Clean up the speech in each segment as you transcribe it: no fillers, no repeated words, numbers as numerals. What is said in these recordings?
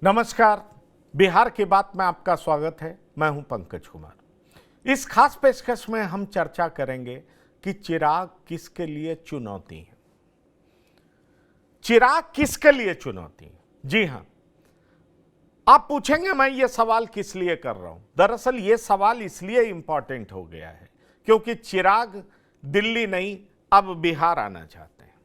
नमस्कार। बिहार की बात में आपका स्वागत है। मैं हूं पंकज कुमार। इस खास पेशकश में हम चर्चा करेंगे कि चिराग किसके लिए चुनौती है। चिराग किसके लिए चुनौती है? जी हां, आप पूछेंगे मैं ये सवाल किस लिए कर रहा हूं। दरअसल ये सवाल इसलिए इंपॉर्टेंट हो गया है क्योंकि चिराग दिल्ली नहीं, अब बिहार आना चाहते हैं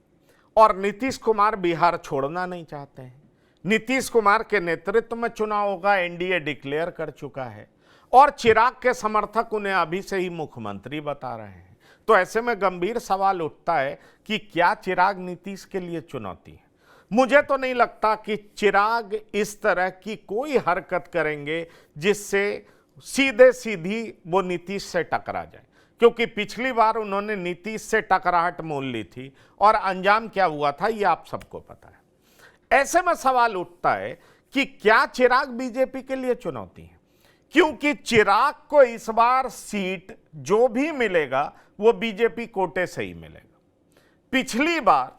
और नीतीश कुमार बिहार छोड़ना नहीं चाहते हैं। नीतीश कुमार के नेतृत्व में चुनाव होगा, एनडीए डिक्लेयर कर चुका है और चिराग के समर्थक उन्हें अभी से ही मुख्यमंत्री बता रहे हैं। तो ऐसे में गंभीर सवाल उठता है कि क्या चिराग नीतीश के लिए चुनौती है? मुझे तो नहीं लगता कि चिराग इस तरह की कोई हरकत करेंगे जिससे सीधे सीधी वो नीतीश से टकरा जाए, क्योंकि पिछली बार उन्होंने नीतीश से टकराहट मोल ली थी और अंजाम क्या हुआ था ये आप सबको पता है। ऐसे में सवाल उठता है कि क्या चिराग बीजेपी के लिए चुनौती है, क्योंकि चिराग को इस बार सीट जो भी मिलेगा वो बीजेपी कोटे से ही मिलेगा। पिछली बार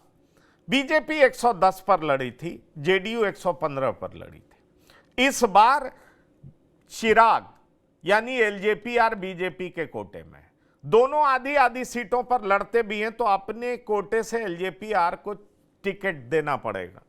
बीजेपी 110 पर लड़ी थी, जेडीयू 115 पर लड़ी थी। इस बार चिराग यानी एलजेपी और बीजेपी के कोटे में, दोनों आधी आधी सीटों पर लड़ते भी हैं, तो अपने कोटे से एलजेपी आर को टिकट देना पड़ेगा।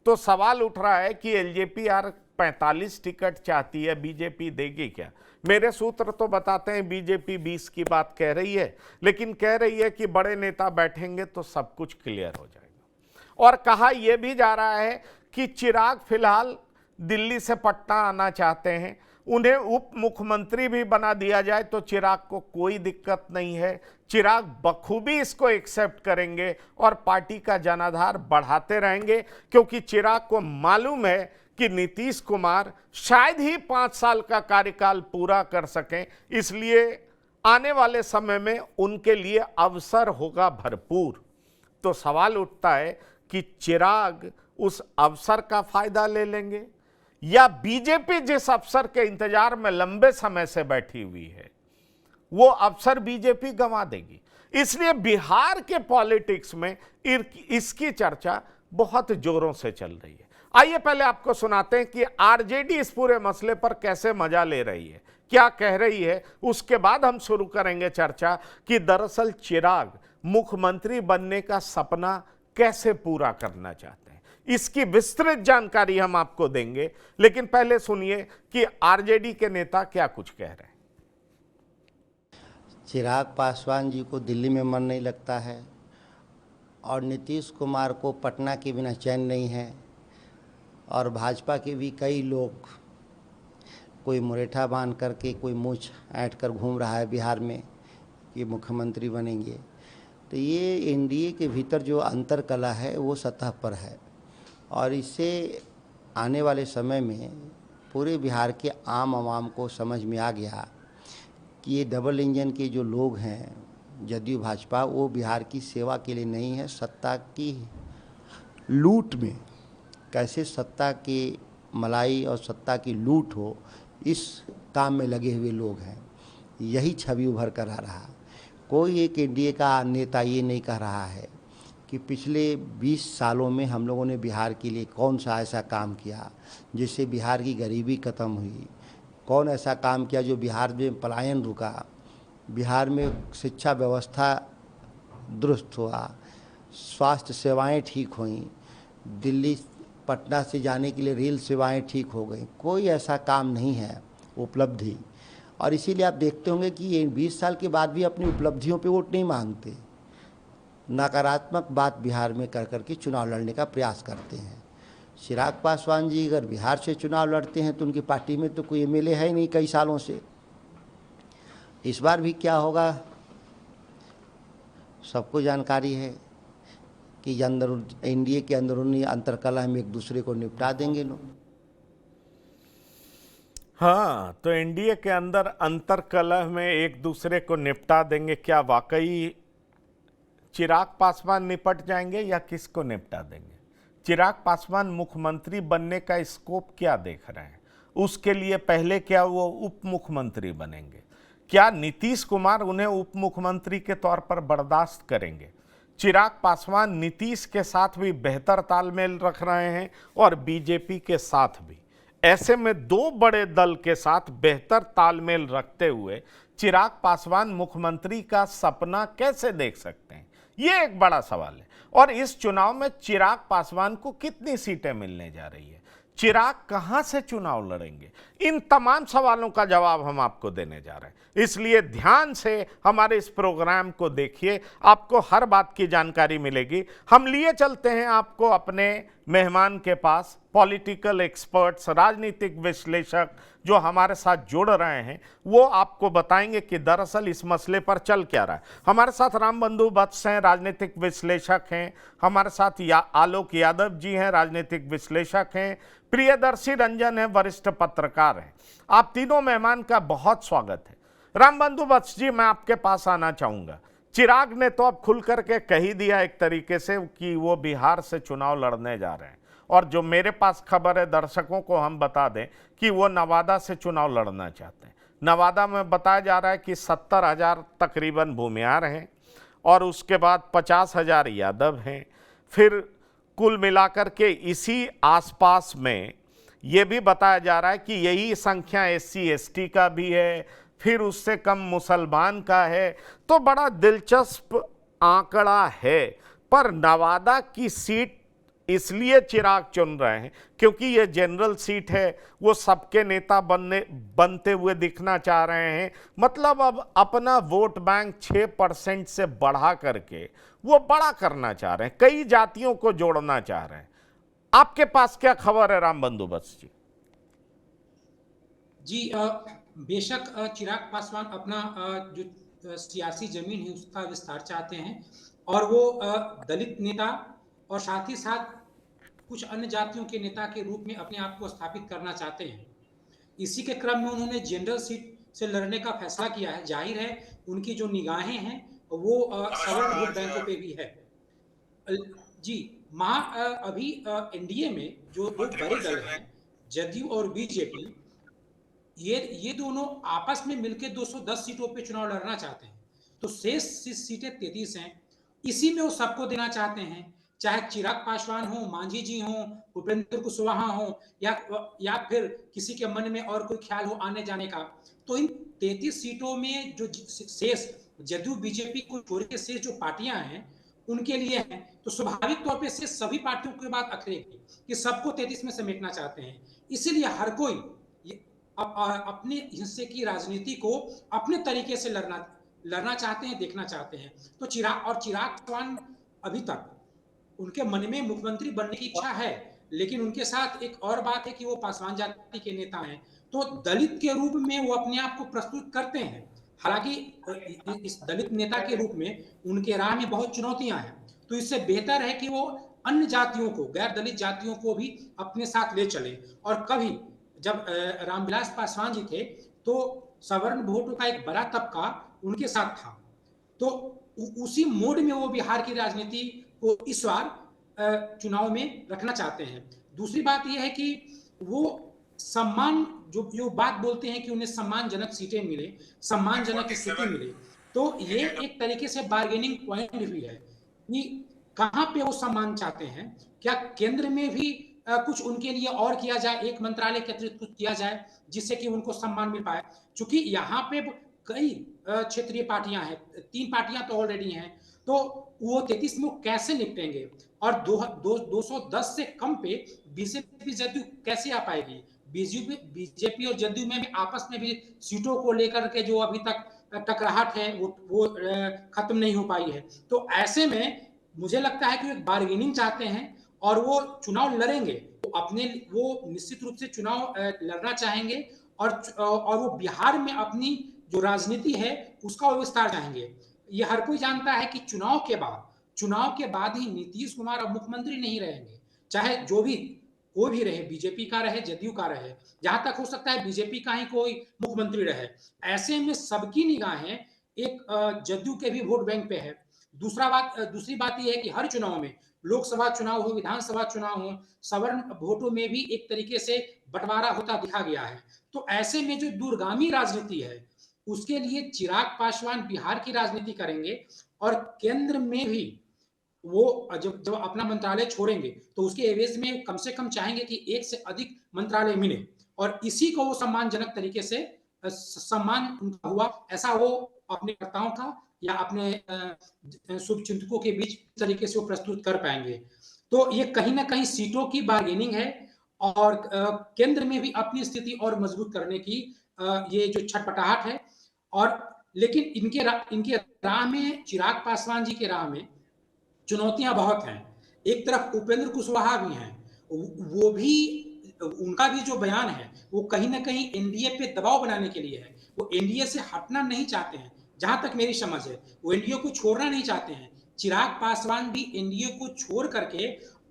तो सवाल उठ रहा है कि एलजेपी आर 45 टिकट चाहती है, बीजेपी देगी क्या? मेरे सूत्र तो बताते हैं बीजेपी 20 की बात कह रही है, लेकिन कह रही है कि बड़े नेता बैठेंगे तो सब कुछ क्लियर हो जाएगा। और कहा यह भी जा रहा है कि चिराग फिलहाल दिल्ली से पटना आना चाहते हैं, उन्हें उप मुख्यमंत्री भी बना दिया जाए तो चिराग को कोई दिक्कत नहीं है। चिराग बखूबी इसको एक्सेप्ट करेंगे और पार्टी का जनाधार बढ़ाते रहेंगे, क्योंकि चिराग को मालूम है कि नीतीश कुमार शायद ही 5 साल का कार्यकाल पूरा कर सकें, इसलिए आने वाले समय में उनके लिए अवसर होगा भरपूर। तो सवाल उठता है कि चिराग उस अवसर का फायदा ले लेंगे या बीजेपी जिस अवसर के इंतजार में लंबे समय से बैठी हुई है वो अवसर बीजेपी गंवा देगी। इसलिए बिहार के पॉलिटिक्स में इसकी चर्चा बहुत जोरों से चल रही है। आइए पहले आपको सुनाते हैं कि आरजेडी इस पूरे मसले पर कैसे मजा ले रही है, क्या कह रही है। उसके बाद हम शुरू करेंगे चर्चा कि दरअसल चिराग मुख्यमंत्री बनने का सपना कैसे पूरा करना चाहते हैं। इसकी विस्तृत जानकारी हम आपको देंगे, लेकिन पहले सुनिए कि आरजेडी के नेता क्या कुछ कह रहे हैं। चिराग पासवान जी को दिल्ली में मन नहीं लगता है और नीतीश कुमार को पटना के बिना चैन नहीं है, और भाजपा के भी कई लोग, कोई मुरेठा बांध करके, कोई मूछ ऐंठ कर घूम रहा है बिहार में कि मुख्यमंत्री बनेंगे। तो ये एनडीए के भीतर जो अंतर कला है वो सतह पर है, और इससे आने वाले समय में पूरे बिहार के आम आवाम को समझ में आ गया कि ये डबल इंजन के जो लोग हैं, जदयू भाजपा, वो बिहार की सेवा के लिए नहीं है, सत्ता की लूट में कैसे सत्ता की मलाई और सत्ता की लूट हो, इस काम में लगे हुए लोग हैं। यही छवि उभर कर आ रहा। कोई एक एनडीए का नेता ये नहीं कह रहा है कि पिछले 20 सालों में हम लोगों ने बिहार के लिए कौन सा ऐसा काम किया जिससे बिहार की गरीबी ख़त्म हुई, कौन ऐसा काम किया जो बिहार में पलायन रुका, बिहार में शिक्षा व्यवस्था दुरुस्त हुआ, स्वास्थ्य सेवाएं ठीक हुई, दिल्ली पटना से जाने के लिए रेल सेवाएं ठीक हो गई। कोई ऐसा काम नहीं है उपलब्धि। और इसीलिए आप देखते होंगे कि ये 20 साल के बाद भी अपनी उपलब्धियों पे वोट नहीं मांगते, नकारात्मक बात बिहार में कर करके चुनाव लड़ने का प्रयास करते हैं। चिराग पासवान जी अगर बिहार से चुनाव लड़ते हैं तो उनकी पार्टी में तो कोई एमएलए है ही नहीं कई सालों से। इस बार भी क्या होगा सबको जानकारी है कि एनडीए के अंदरूनी अंतरकलह में एक दूसरे को निपटा देंगे लोग। हाँ, तो एनडीए के अंदर अंतरकलह में एक दूसरे को निपटा देंगे। क्या वाकई चिराग पासवान निपट जाएंगे या किसको निपटा देंगे? चिराग पासवान मुख्यमंत्री बनने का स्कोप क्या देख रहे हैं? उसके लिए पहले क्या वो उप मुख्यमंत्री बनेंगे? क्या नीतीश कुमार उन्हें उप मुख्यमंत्री के तौर पर बर्दाश्त करेंगे? चिराग पासवान नीतीश के साथ भी बेहतर तालमेल रख रहे हैं और बीजेपी के साथ भी। ऐसे में दो बड़े दल के साथ बेहतर तालमेल रखते हुए चिराग पासवान मुख्यमंत्री का सपना कैसे देख सकते हैं, ये एक बड़ा सवाल है। और इस चुनाव में चिराग पासवान को कितनी सीटें मिलने जा रही है, चिराग कहां से चुनाव लड़ेंगे, इन तमाम सवालों का जवाब हम आपको देने जा रहे हैं। इसलिए ध्यान से हमारे इस प्रोग्राम को देखिए, आपको हर बात की जानकारी मिलेगी। हम लिए चलते हैं आपको अपने मेहमान के पास, पॉलिटिकल एक्सपर्ट्स, राजनीतिक विश्लेषक जो हमारे साथ जुड़ रहे हैं, वो आपको बताएंगे कि दरअसल इस मसले पर चल क्या रहा है। हमारे साथ रामबंधु वत्स हैं, राजनीतिक विश्लेषक हैं, हमारे साथ आलोक यादव जी हैं, राजनीतिक विश्लेषक हैं, प्रियदर्शी रंजन है, वरिष्ठ पत्रकार हैं। आप तीनों मेहमान का बहुत स्वागत है। रामबंधु वत्स जी, मैं आपके पास आना चाहूंगा। चिराग ने तो अब खुल करके कह ही दिया एक तरीके से कि वो बिहार से चुनाव लड़ने जा रहे हैं, और जो मेरे पास खबर है दर्शकों को हम बता दें कि वो नवादा से चुनाव लड़ना चाहते हैं। नवादा में बताया जा रहा है कि 70,000 तकरीबन भूमिहार हैं और उसके बाद 50,000 यादव हैं। फिर कुल मिलाकर के इसी आसपास में ये भी बताया जा रहा है कि यही संख्या SC ST का भी है, फिर उससे कम मुसलमान का है। तो बड़ा दिलचस्प आंकड़ा है। पर नवादा की सीट इसलिए चिराग चुन रहे हैं क्योंकि ये जनरल सीट है, वो सबके नेता बनते हुए दिखना चाह रहे हैं। मतलब अब अपना वोट बैंक 6% से बढ़ा करके वो बड़ा करना चाह रहे हैं, कई जातियों को जोड़ना चाह रहे हैं। आपके पास क्या खबर है रामबंधु वत्स जी? जी बेशक चिराग पासवान अपना जो सियासी जमीन है उसका विस्तार चाहते हैं, और वो दलित नेता और साथ ही साथ कुछ अन्य जातियों के नेता के रूप में अपने आप को स्थापित करना चाहते हैं। इसी के क्रम में उन्होंने जनरल सीट से लड़ने का फैसला किया है। जाहिर है उनकी जो निगाहें हैं वो सवर्ण वोट बैंकों पे भी है। जी अभी एनडीए में जो दो बड़े दल हैं, जदयू और बीजेपी, ये दोनों आपस में मिलकर 210 सीटों पे चुनाव लड़ना चाहते हैं। तो शेष सीटें 33 हैं, इसी में वो सबको देना चाहते हैं, चाहे चिराग पासवान हो, मांझी जी हो, उपेंद्र कुशवाहा हो, या फिर किसी के मन में और कोई ख्याल हो आने जाने का। तो इन 33 सीटों में जो शेष जदयू बीजेपी को छोड़ के शेष जो पार्टियां हैं उनके लिए हैं, तो स्वाभाविक तौर पे से सभी पार्टियों की बात अखरेगी कि सबको 33 में समेटना चाहते हैं। इसीलिए हर कोई अपने हिस्से की राजनीति को अपने तरीके से लड़ना चाहते हैं, देखना चाहते हैं। तो चिराग पासवान अभी तक उनके मन में मुख्यमंत्री बनने की इच्छा है, लेकिन उनके साथ एक और बात है कि वो पासवान जाति के नेता हैं, तो दलित के रूप में वो अपने आप को प्रस्तुत करते हैं। हालांकि इस दलित नेता के रूप में उनके राह में बहुत चुनौतियां हैं, तो इससे बेहतर है कि वो अन्य जातियों को, गैर दलित जातियों को भी अपने साथ ले चले। और कभी जब रामविलास पासवान जी थे तो सवर्ण वोटों का एक बड़ा तबका उनके साथ था, तो उसी मोड में वो बिहार की राजनीति को इस बार चुनाव में रखना चाहते हैं। दूसरी बात यह है कि वो सम्मान, जो बात बोलते हैं कि उन्हें सम्मानजनक सीटें मिले, सम्मानजनक स्थिति मिले, तो ये एक तरीके से बार्गेनिंग पॉइंट भी है कि कहां पे वो सम्मान चाहते हैं। क्या केंद्र में भी कुछ उनके लिए और किया जाए, एक मंत्रालय के अतिरिक्त कुछ किया जाए जिससे कि उनको सम्मान मिल पाए। चूंकि यहाँ पे कई क्षेत्रीय पार्टियां हैं, 3 पार्टियां तो ऑलरेडी हैं, तो वो 33 में कैसे निपटेंगे, और 210 से कम पे बीजेपी जदयू कैसे आ पाएगी। बीजेपी और जदयू में भी आपस में भी सीटों को लेकर के जो अभी तक टकराहट है वो खत्म नहीं हो पाई है। तो ऐसे में मुझे लगता है कि वो बार्गेनिंग चाहते हैं और वो चुनाव लड़ेंगे, तो वो निश्चित रूप से चुनाव लड़ना चाहेंगे, और वो बिहार में अपनी जो राजनीति है उसका विस्तार चाहेंगे। ये हर कोई जानता है कि चुनाव के बाद ही नीतीश कुमार अब मुख्यमंत्री नहीं रहेंगे, चाहे कोई भी रहे, बीजेपी का रहे, जदयू का रहे, जहां तक हो सकता है बीजेपी का ही कोई मुख्यमंत्री रहे। ऐसे में सबकी निगाहें एक जदयू के भी वोट बैंक पे है। दूसरी बात यह है कि हर चुनाव में, लोकसभा चुनाव हो, विधानसभा चुनाव हो, सवर्ण वोटों में भी एक तरीके से बंटवारा होता दिखा गया है। तो ऐसे में जो दूरगामी राजनीति है उसके लिए चिराग पासवान बिहार की राजनीति करेंगे, और केंद्र में भी वो जब अपना मंत्रालय छोड़ेंगे तो उसके एवज में कम से कम चाहेंगे कि एक से अधिक मंत्रालय मिले। और इसी को वो सम्मानजनक तरीके से सम्मान उनका हुआ, ऐसा वो अपने कर्ताओं का या अपने शुभचिंतकों के बीच तरीके से वो प्रस्तुत कर पाएंगे। तो ये कहीं ना कहीं सीटों की बार्गेनिंग है और केंद्र में भी अपनी स्थिति और मजबूत करने की ये जो छटपटाहट है। और लेकिन इनके राह में, चिराग पासवान जी के राह में चुनौतियां बहुत हैं। एक तरफ उपेंद्र कुशवाहा भी हैं, वो भी, उनका भी जो बयान है वो कहीं ना कहीं एनडीए पे दबाव बनाने के लिए है। वो एनडीए से हटना नहीं चाहते हैं, जहां तक मेरी समझ है वो एनडीए को छोड़ना नहीं चाहते हैं। चिराग पासवान भी एनडीए को छोड़ करके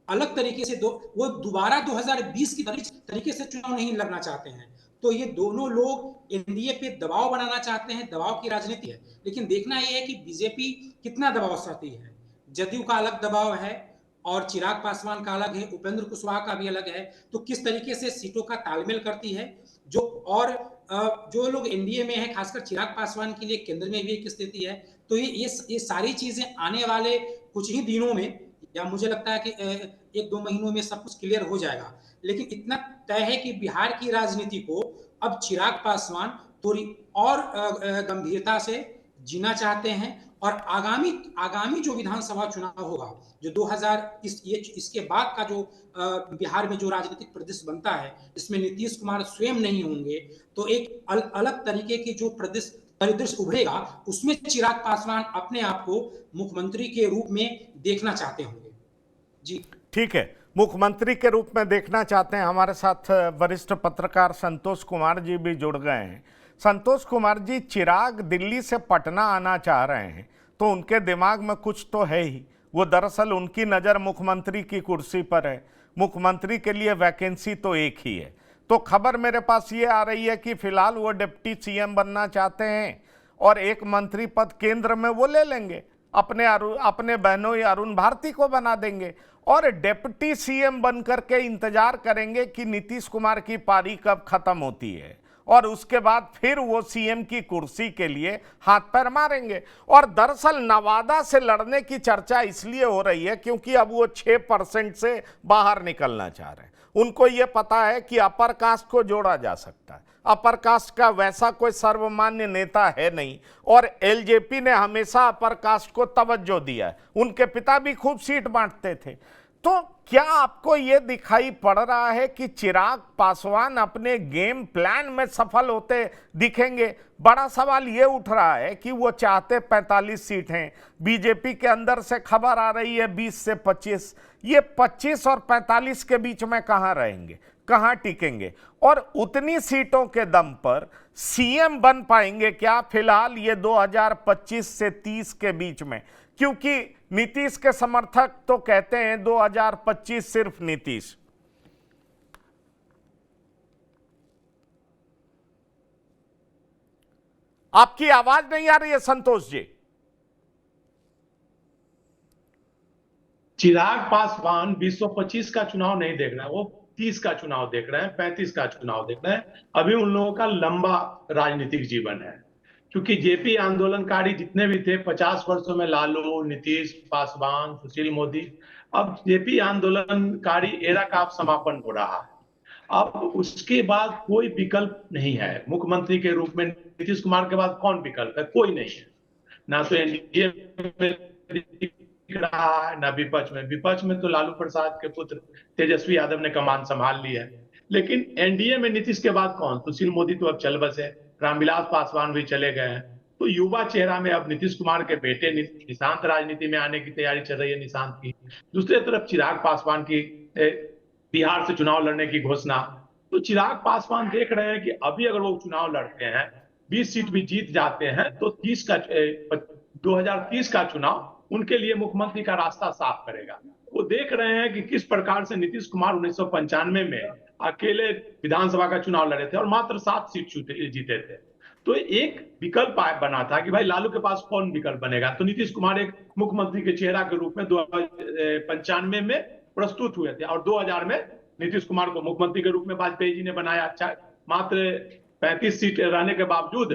अलग तरीके से वो दोबारा 2020 की तरीके से चुनाव नहीं लड़ना चाहते हैं। तो ये दोनों लोग एनडीए पे दबाव बनाना चाहते हैं, दबाव की राजनीति है। लेकिन देखना यह है कि बीजेपी कितना दबाव सहती है। जदयू का अलग दबाव है और चिराग पासवान का अलग है, उपेंद्र कुशवाहा का भी अलग है। तो किस तरीके से सीटों का तालमेल करती है जो, और जो लोग एनडीए में है, खासकर चिराग पासवान के लिए केंद्र में भी एक स्थिति है। तो ये सारी चीजें आने वाले कुछ ही दिनों में, या मुझे लगता है कि 1-2 महीनों में सब कुछ क्लियर हो जाएगा। लेकिन इतना तय है कि बिहार की राजनीति को अब चिराग पासवान थोड़ी और गंभीरता से जीना चाहते हैं। और आगामी जो विधानसभा चुनाव होगा, जो इसके बाद का जो बिहार में जो राजनीतिक परिदृश्य बनता है, इसमें नीतीश कुमार स्वयं नहीं होंगे, तो एक अलग तरीके की जो परिदृश्य उभरेगा, उसमें चिराग पासवान अपने आप को मुख्यमंत्री के रूप में देखना चाहते होंगे। जी ठीक है, मुख्यमंत्री के रूप में देखना चाहते हैं। हमारे साथ वरिष्ठ पत्रकार संतोष कुमार जी भी जुड़ गए हैं। संतोष कुमार जी, चिराग दिल्ली से पटना आना चाह रहे हैं तो उनके दिमाग में कुछ तो है ही। वो दरअसल उनकी नज़र मुख्यमंत्री की कुर्सी पर है। मुख्यमंत्री के लिए वैकेंसी तो एक ही है। तो खबर मेरे पास ये आ रही है कि फिलहाल वो डिप्टी सीएम बनना चाहते हैं और एक मंत्री पद केंद्र में वो ले लेंगे, अपने बहनों या अरुण भारती को बना देंगे और डिप्टी सीएम बन करके इंतजार करेंगे कि नीतीश कुमार की पारी कब खत्म होती है और उसके बाद फिर वो सीएम की कुर्सी के लिए हाथ पैर मारेंगे। और दरअसल नवादा से लड़ने की चर्चा इसलिए हो रही है क्योंकि अब वो 6% से बाहर निकलना चाह रहे हैं। उनको ये पता है कि अपर कास्ट को जोड़ा जा सकता है। अपर कास्ट का वैसा कोई सर्वमान्य नेता है नहीं और एलजेपी ने हमेशा अपर कास्ट को तवज्जो दिया है। उनके पिता भी खूब सीट बांटते थे। तो क्या आपको यह दिखाई पड़ रहा है कि चिराग पासवान अपने गेम प्लान में सफल होते दिखेंगे? बड़ा सवाल यह उठ रहा है कि वो चाहते 45 सीटें, बीजेपी के अंदर से खबर आ रही है 20 से 25। ये 25 और 45 के बीच में कहां रहेंगे, कहां टिकेंगे और उतनी सीटों के दम पर सीएम बन पाएंगे क्या फिलहाल ये 2025 से 30 के बीच में? क्योंकि नीतीश के समर्थक तो कहते हैं 2025 सिर्फ नीतीश। आपकी आवाज नहीं आ रही है संतोष जी। चिराग पासवान 2025 का चुनाव नहीं देख रहे हैं, वो 30 का चुनाव देख रहे हैं, 35 का चुनाव देख रहे हैं। अभी उन लोगों का लंबा राजनीतिक जीवन है, क्योंकि जेपी आंदोलनकारी जितने भी थे 50 वर्षों में, लालू, नीतीश, पासवान, सुशील मोदी, अब जेपी आंदोलनकारी एरा का अब समापन हो रहा है। अब उसके बाद कोई विकल्प नहीं है मुख्यमंत्री के रूप में। नीतीश कुमार के बाद कौन विकल्प है? कोई नहीं है। ना तो एनडीए में दिख रहा है, ना विपक्ष में। विपक्ष में तो लालू प्रसाद के पुत्र तेजस्वी यादव ने कमान संभाल ली है, लेकिन एनडीए में नीतीश के बाद कौन? सुशील मोदी तो अब चल बसे, रामविलास पासवान भी चले गए हैं। तो युवा चेहरा में अब नीतीश कुमार के बेटे निशांत राजनीति में आने की तैयारी चल रही है, निशांत की। दूसरी तरफ चिराग पासवान की बिहार से चुनाव लड़ने की घोषणा। तो चिराग पासवान देख रहे हैं कि अभी अगर वो चुनाव लड़ते हैं, 20 सीट भी जीत जाते हैं, तो 2030 का चुनाव उनके लिए मुख्यमंत्री का रास्ता साफ करेगा। वो देख रहे हैं कि किस प्रकार से नीतीश कुमार 1995 में अकेले विधानसभा का चुनाव लड़े थे और मात्र 7 सीट जीते थे। तो एक विकल्प बना था कि भाई लालू के पास कौन विकल्प बनेगा, तो नीतीश कुमार एक मुख्यमंत्री के चेहरा के रूप में 1995 में प्रस्तुत हुए थे और 2000 में नीतीश कुमार को मुख्यमंत्री के रूप में वाजपेयी जी ने बनाया। अच्छा, मात्र 35 सीट रहने के बावजूद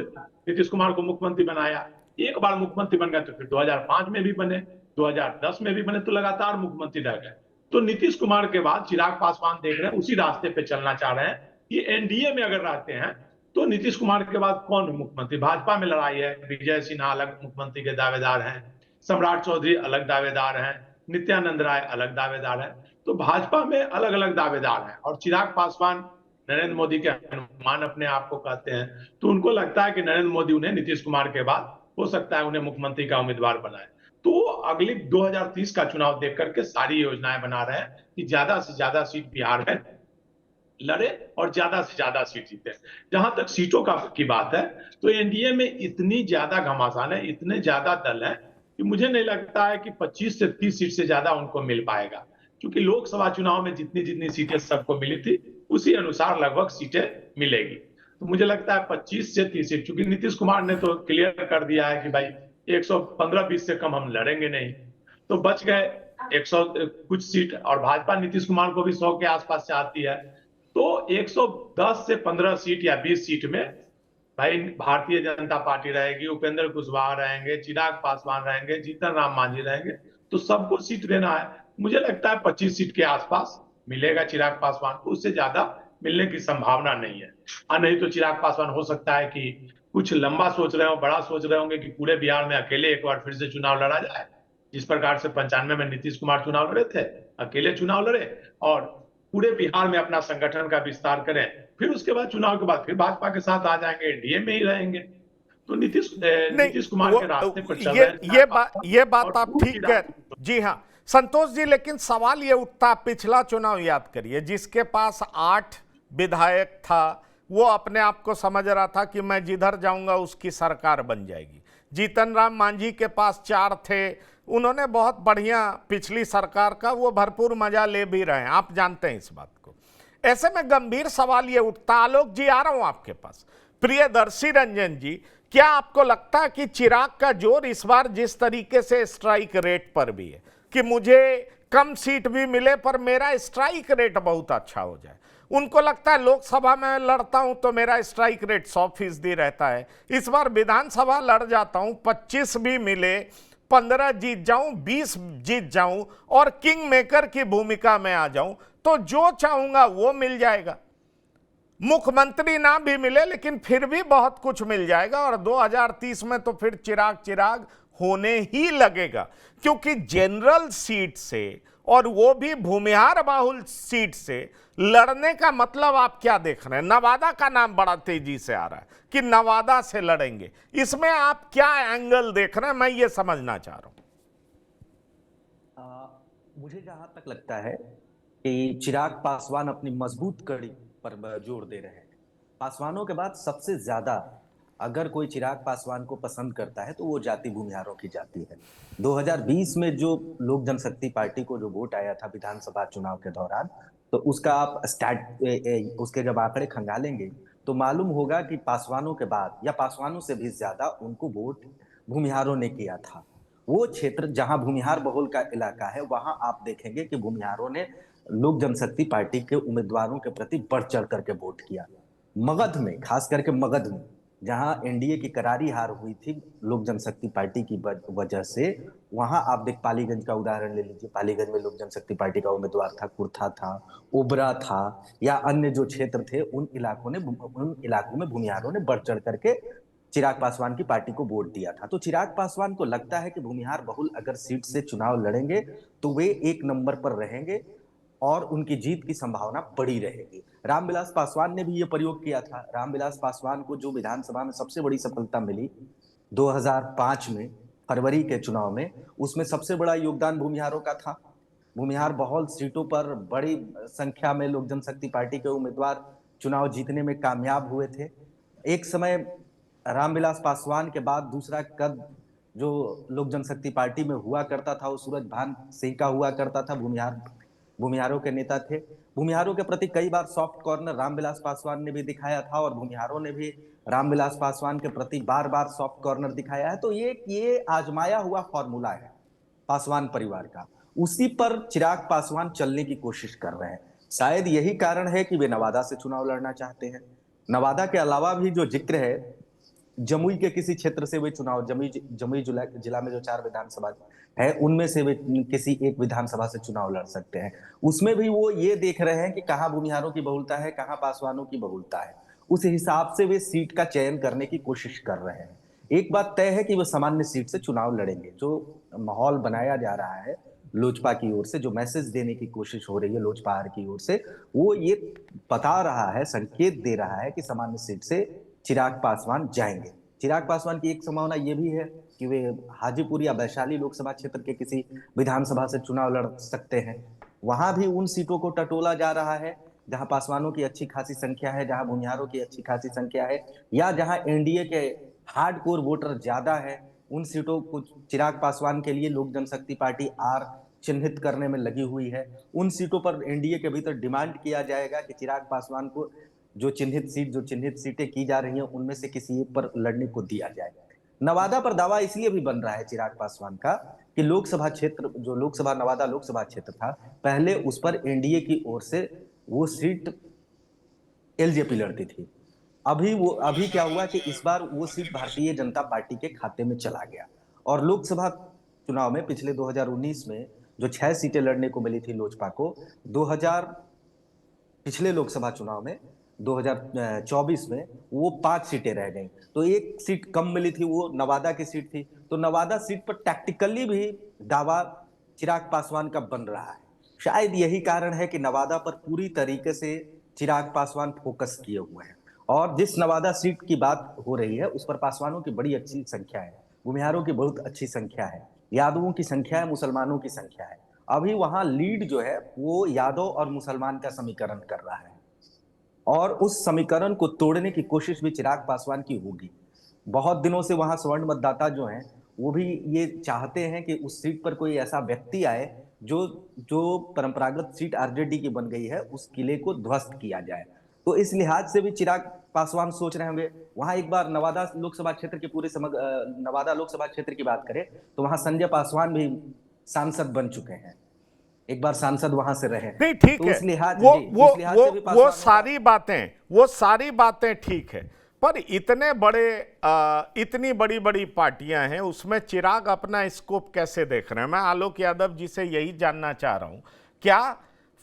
नीतीश कुमार को मुख्यमंत्री बनाया। एक बार मुख्यमंत्री बन गए तो फिर 2005 में भी बने, 2010 में भी बने, तो लगातार मुख्यमंत्री रह गए। तो नीतीश कुमार के बाद चिराग पासवान देख रहे हैं उसी रास्ते पे चलना चाह रहे हैं कि एनडीए में अगर रहते हैं तो नीतीश कुमार के बाद कौन मुख्यमंत्री। भाजपा में लड़ाई है, विजय सिन्हा अलग मुख्यमंत्री के दावेदार हैं, सम्राट चौधरी अलग दावेदार हैं, नित्यानंद राय अलग दावेदार हैं। तो भाजपा में अलग अलग दावेदार हैं और चिराग पासवान नरेंद्र मोदी के हनुमान अपने आप को कहते हैं। तो उनको लगता है कि नरेंद्र मोदी उन्हें नीतीश कुमार के बाद हो सकता है उन्हें मुख्यमंत्री का उम्मीदवार बनाए। तो अगली 2030 का चुनाव देख करके सारी योजनाएं बना रहे हैं कि ज्यादा से ज्यादा सीट बिहार में लड़े और ज्यादा से ज्यादा सीट जीते। जहां तक सीटों की बात है तो एनडीए में इतनी ज्यादा घमासान है, इतने ज्यादा दल है कि मुझे नहीं लगता है कि 25 से 30 सीट से ज्यादा उनको मिल पाएगा, क्योंकि लोकसभा चुनाव में जितनी जितनी सीटें सबको मिली थी उसी अनुसार लगभग सीटें मिलेगी। तो मुझे लगता है 25 से 30 सीट, क्योंकि नीतीश कुमार ने तो क्लियर कर दिया है कि भाई 115-20 से कम हम लड़ेंगे नहीं, तो बच गए 100 कुछ सीट। और भाजपा नीतीश कुमार को भी 100 के आसपास चाहती है, तो 110 से 15 सीट या 20 सीट में भाई भारतीय जनता पार्टी रहेगी, उपेंद्र कुशवाहा रहेंगे, चिराग पासवान रहेंगे, जीतन राम मांझी रहेंगे, तो सबको सीट देना है। मुझे लगता है 25 सीट के आसपास मिलेगा चिराग पासवान को, उससे ज्यादा मिलने की संभावना नहीं है। नहीं तो चिराग पासवान हो सकता है कि कुछ लंबा सोच रहे हो, बड़ा सोच रहे होंगे कि पूरे बिहार में अकेले एक बार फिर से चुनाव लड़ा जाए, जिस प्रकार से 95 में नीतीश कुमार चुनाव लड़े थे, अकेले चुनाव लड़े और पूरे बिहार में अपना संगठन का विस्तार करें, फिर उसके बाद चुनाव के बाद फिर भाजपा के साथ आ जाएंगे, एनडीए में ही रहेंगे। तो नीतीश कुमार के रास्ते पर चल रहे हैं। ये बात आप ठीक है। जी हाँ संतोष जी, लेकिन सवाल ये उठता, पिछला चुनाव याद करिए, जिसके पास 8 विधायक था वो अपने आप को समझ रहा था कि मैं जिधर जाऊंगा उसकी सरकार बन जाएगी। जीतन राम मांझी के पास 4 थे, उन्होंने बहुत बढ़िया पिछली सरकार का वो भरपूर मजा ले भी रहे हैं, आप जानते हैं इस बात को। ऐसे में गंभीर सवाल ये उठता, आलोक जी आ रहा हूं आपके पास, प्रियदर्शी रंजन जी, क्या आपको लगता है कि चिराग का जोर इस बार जिस तरीके से स्ट्राइक रेट पर भी है कि मुझे कम सीट भी मिले पर मेरा स्ट्राइक रेट बहुत अच्छा हो जाए, उनको लगता है लोकसभा में लड़ता हूं तो मेरा स्ट्राइक रेट 100% रहता है, इस बार विधानसभा लड़ जाता हूं 25 भी मिले, 15 जीत जाऊं, 20 जीत जाऊं और किंग मेकर की भूमिका में आ जाऊं तो जो चाहूंगा वो मिल जाएगा। मुख्यमंत्री ना भी मिले लेकिन फिर भी बहुत कुछ मिल जाएगा और 2030 में तो फिर चिराग होने ही लगेगा, क्योंकि जनरल सीट से और वो भी भूमिहार बाहुल सीट से लड़ने का मतलब आप क्या देख रहे हैं? नवादा का नाम बड़ा तेजी से आ रहा है कि नवादा से लड़ेंगे, इसमें आप क्या एंगल देख रहे हैं, मैं ये समझना चाह रहा हूं। मुझे जहां तक लगता है कि चिराग पासवान अपनी मजबूत कड़ी पर जोर दे रहे हैं। पासवानों के बाद सबसे ज्यादा अगर कोई चिराग पासवान को पसंद करता है तो वो जाति भूमिहारों की जाति है। 2020 में जो लोक जनशक्ति पार्टी को जो वोट आया था विधानसभा चुनाव के दौरान, तो उसका आप उसके जब आंकड़े खंगालेंगे तो मालूम होगा कि पासवानों के बाद या पासवानों से भी ज्यादा उनको वोट भूमिहारों ने किया था। वो क्षेत्र जहां भूमिहार बहुल का इलाका है वहां आप देखेंगे कि भूमिहारों ने लोक जनशक्ति पार्टी के उम्मीदवारों के प्रति बढ़ चढ़ करके वोट किया। मगध में, खास करके मगध में, जहां एनडीए की करारी हार हुई थी लोक जनशक्ति पार्टी की वजह से, वहां आप देख पालीगंज का उदाहरण ले लीजिए। पालीगंज में लोक जनशक्ति पार्टी का उम्मीदवार था, कुर्था था, ओबरा था, या अन्य जो क्षेत्र थे उन इलाकों में भूमिहारों ने बढ़ चढ़ करके चिराग पासवान की पार्टी को वोट दिया था। तो चिराग पासवान को लगता है कि भूमिहार बहुल अगर सीट से चुनाव लड़ेंगे तो वे 1 नंबर पर रहेंगे और उनकी जीत की संभावना बड़ी रहेगी। रामविलास पासवान ने भी ये प्रयोग किया था। रामविलास पासवान को जो विधानसभा में सबसे बड़ी सफलता मिली 2005 में फरवरी के चुनाव में, उसमें सबसे बड़ा योगदान भूमिहारों का था। भूमिहार बहुल सीटों पर बड़ी संख्या में लोक जनशक्ति पार्टी के उम्मीदवार चुनाव जीतने में कामयाब हुए थे। एक समय रामविलास पासवान के बाद दूसरा कद जो लोक जनशक्ति पार्टी में हुआ करता था वो सूरजभान सिंह का हुआ करता था। भूमिहारों के नेता थे। भूमिहारों के प्रति कई बार सॉफ्ट कॉर्नर रामविलास पासवान ने भी दिखाया था और भूमिहारों ने भी रामविलास पासवान के प्रति बार बार सॉफ्ट कॉर्नर दिखाया है। तो ये आजमाया हुआ फॉर्मूला है पासवान परिवार का, उसी पर चिराग पासवान चलने की कोशिश कर रहे हैं। शायद यही कारण है कि वे नवादा से चुनाव लड़ना चाहते हैं। नवादा के अलावा भी जो जिक्र है, जमुई के किसी क्षेत्र से वे चुनाव, जमुई जिला में जो 4 विधानसभा है उनमें से वे किसी एक विधानसभा से चुनाव लड़ सकते हैं। उसमें भी वो ये देख रहे हैं कि कहाँ भूमिहारों की बहुलता है, कहाँ पासवानों की बहुलता है, उस हिसाब से वे सीट का चयन करने की कोशिश कर रहे हैं। एक बात तय है कि वो सामान्य सीट से चुनाव लड़ेंगे। जो माहौल बनाया जा रहा है लोजपा की ओर से, जो मैसेज देने की कोशिश हो रही है लोजपा की ओर से, वो ये बता रहा है, संकेत दे रहा है कि सामान्य सीट से चिराग पासवान जाएंगे। चिराग पासवान की एक संभावना ये भी है कि वे हाजीपुर या वैशाली लोकसभा क्षेत्र के किसी विधानसभा से चुनाव लड़ सकते हैं। वहां भी उन सीटों को टटोला जा रहा है जहां पासवानों की अच्छी खासी संख्या है, जहां भूमिहारों की अच्छी खासी संख्या है, या जहां एनडीए के हार्डकोर वोटर ज्यादा है। उन सीटों को चिराग पासवान के लिए लोक जनशक्ति पार्टी आर चिन्हित करने में लगी हुई है। उन सीटों पर एनडीए के भीतर डिमांड किया जाएगा कि चिराग पासवान को जो चिन्हित सीटें की जा रही हैं उनमें से किसी एक पर लड़ने को दिया जाए। नवादा पर दावा इसलिए भी बन रहा है चिराग पासवान का कि लोकसभा क्षेत्र, जो नवादा लोकसभा क्षेत्र था, पहले उस पर एनडीए की ओर से वो सीट एलजेपी लड़ती थी। अभी क्या हुआ कि इस बार वो सीट भारतीय जनता पार्टी के खाते में चला गया। और लोकसभा चुनाव में पिछले 2019 में जो 6 सीटें लड़ने को मिली थी लोजपा को, पिछले लोकसभा चुनाव में 2024 में वो 5 सीटें रह गई। तो एक सीट कम मिली थी, वो नवादा की सीट थी। तो नवादा सीट पर टैक्टिकली भी दावा चिराग पासवान का बन रहा है। शायद यही कारण है कि नवादा पर पूरी तरीके से चिराग पासवान फोकस किए हुए हैं। और जिस नवादा सीट की बात हो रही है उस पर पासवानों की बड़ी अच्छी संख्या है, भूमिहारों की बहुत अच्छी संख्या है, यादवों की संख्या है, मुसलमानों की संख्या है। अभी वहां लीड जो है वो यादव और मुसलमान का समीकरण कर रहा है, और उस समीकरण को तोड़ने की कोशिश भी चिराग पासवान की होगी। बहुत दिनों से वहां स्वर्ण मतदाता जो हैं वो भी ये चाहते हैं कि उस सीट पर कोई ऐसा व्यक्ति आए जो परंपरागत सीट आरजेडी की बन गई है उस किले को ध्वस्त किया जाए। तो इस लिहाज से भी चिराग पासवान सोच रहे होंगे। वहां एक बार नवादा लोकसभा क्षेत्र की नवादा लोकसभा क्षेत्र की बात करें तो वहां संजय पासवान भी सांसद बन चुके हैं, एक बार सांसद वहां से रहे। नहीं, ठीक तो है, उस लिहाज वो वो सारी बातें ठीक है, पर इतनी बड़ी बड़ी पार्टियां हैं, उसमें चिराग अपना स्कोप कैसे देख रहे हैं? मैं आलोक यादव जी से यही जानना चाह रहा हूं, क्या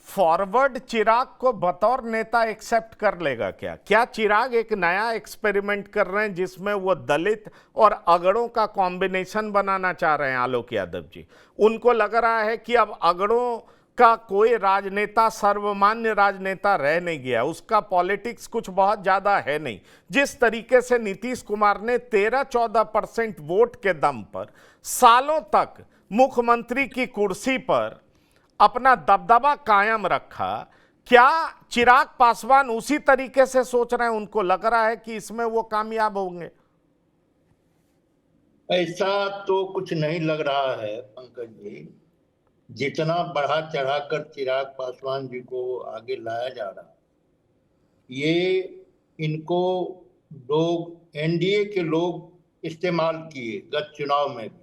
फॉरवर्ड चिराग को बतौर नेता एक्सेप्ट कर लेगा? क्या चिराग एक नया एक्सपेरिमेंट कर रहे हैं जिसमें वो दलित और अगड़ों का कॉम्बिनेशन बनाना चाह रहे हैं? आलोक यादव जी, उनको लग रहा है कि अब अगड़ों का कोई राजनेता सर्वमान्य राजनेता रह नहीं गया, उसका पॉलिटिक्स कुछ बहुत ज्यादा है नहीं। जिस तरीके से नीतीश कुमार ने 13-14% वोट के दम पर सालों तक मुख्यमंत्री की कुर्सी पर अपना दबदबा कायम रखा, क्या चिराग पासवान उसी तरीके से सोच रहे हैं? उनको लग रहा है कि इसमें वो कामयाब होंगे? ऐसा तो कुछ नहीं लग रहा है पंकज जी। जितना बढ़ा चढ़ाकर चिराग पासवान जी को आगे लाया जा रहा, ये इनको लोग, एनडीए के लोग इस्तेमाल किए गत चुनाव में भी,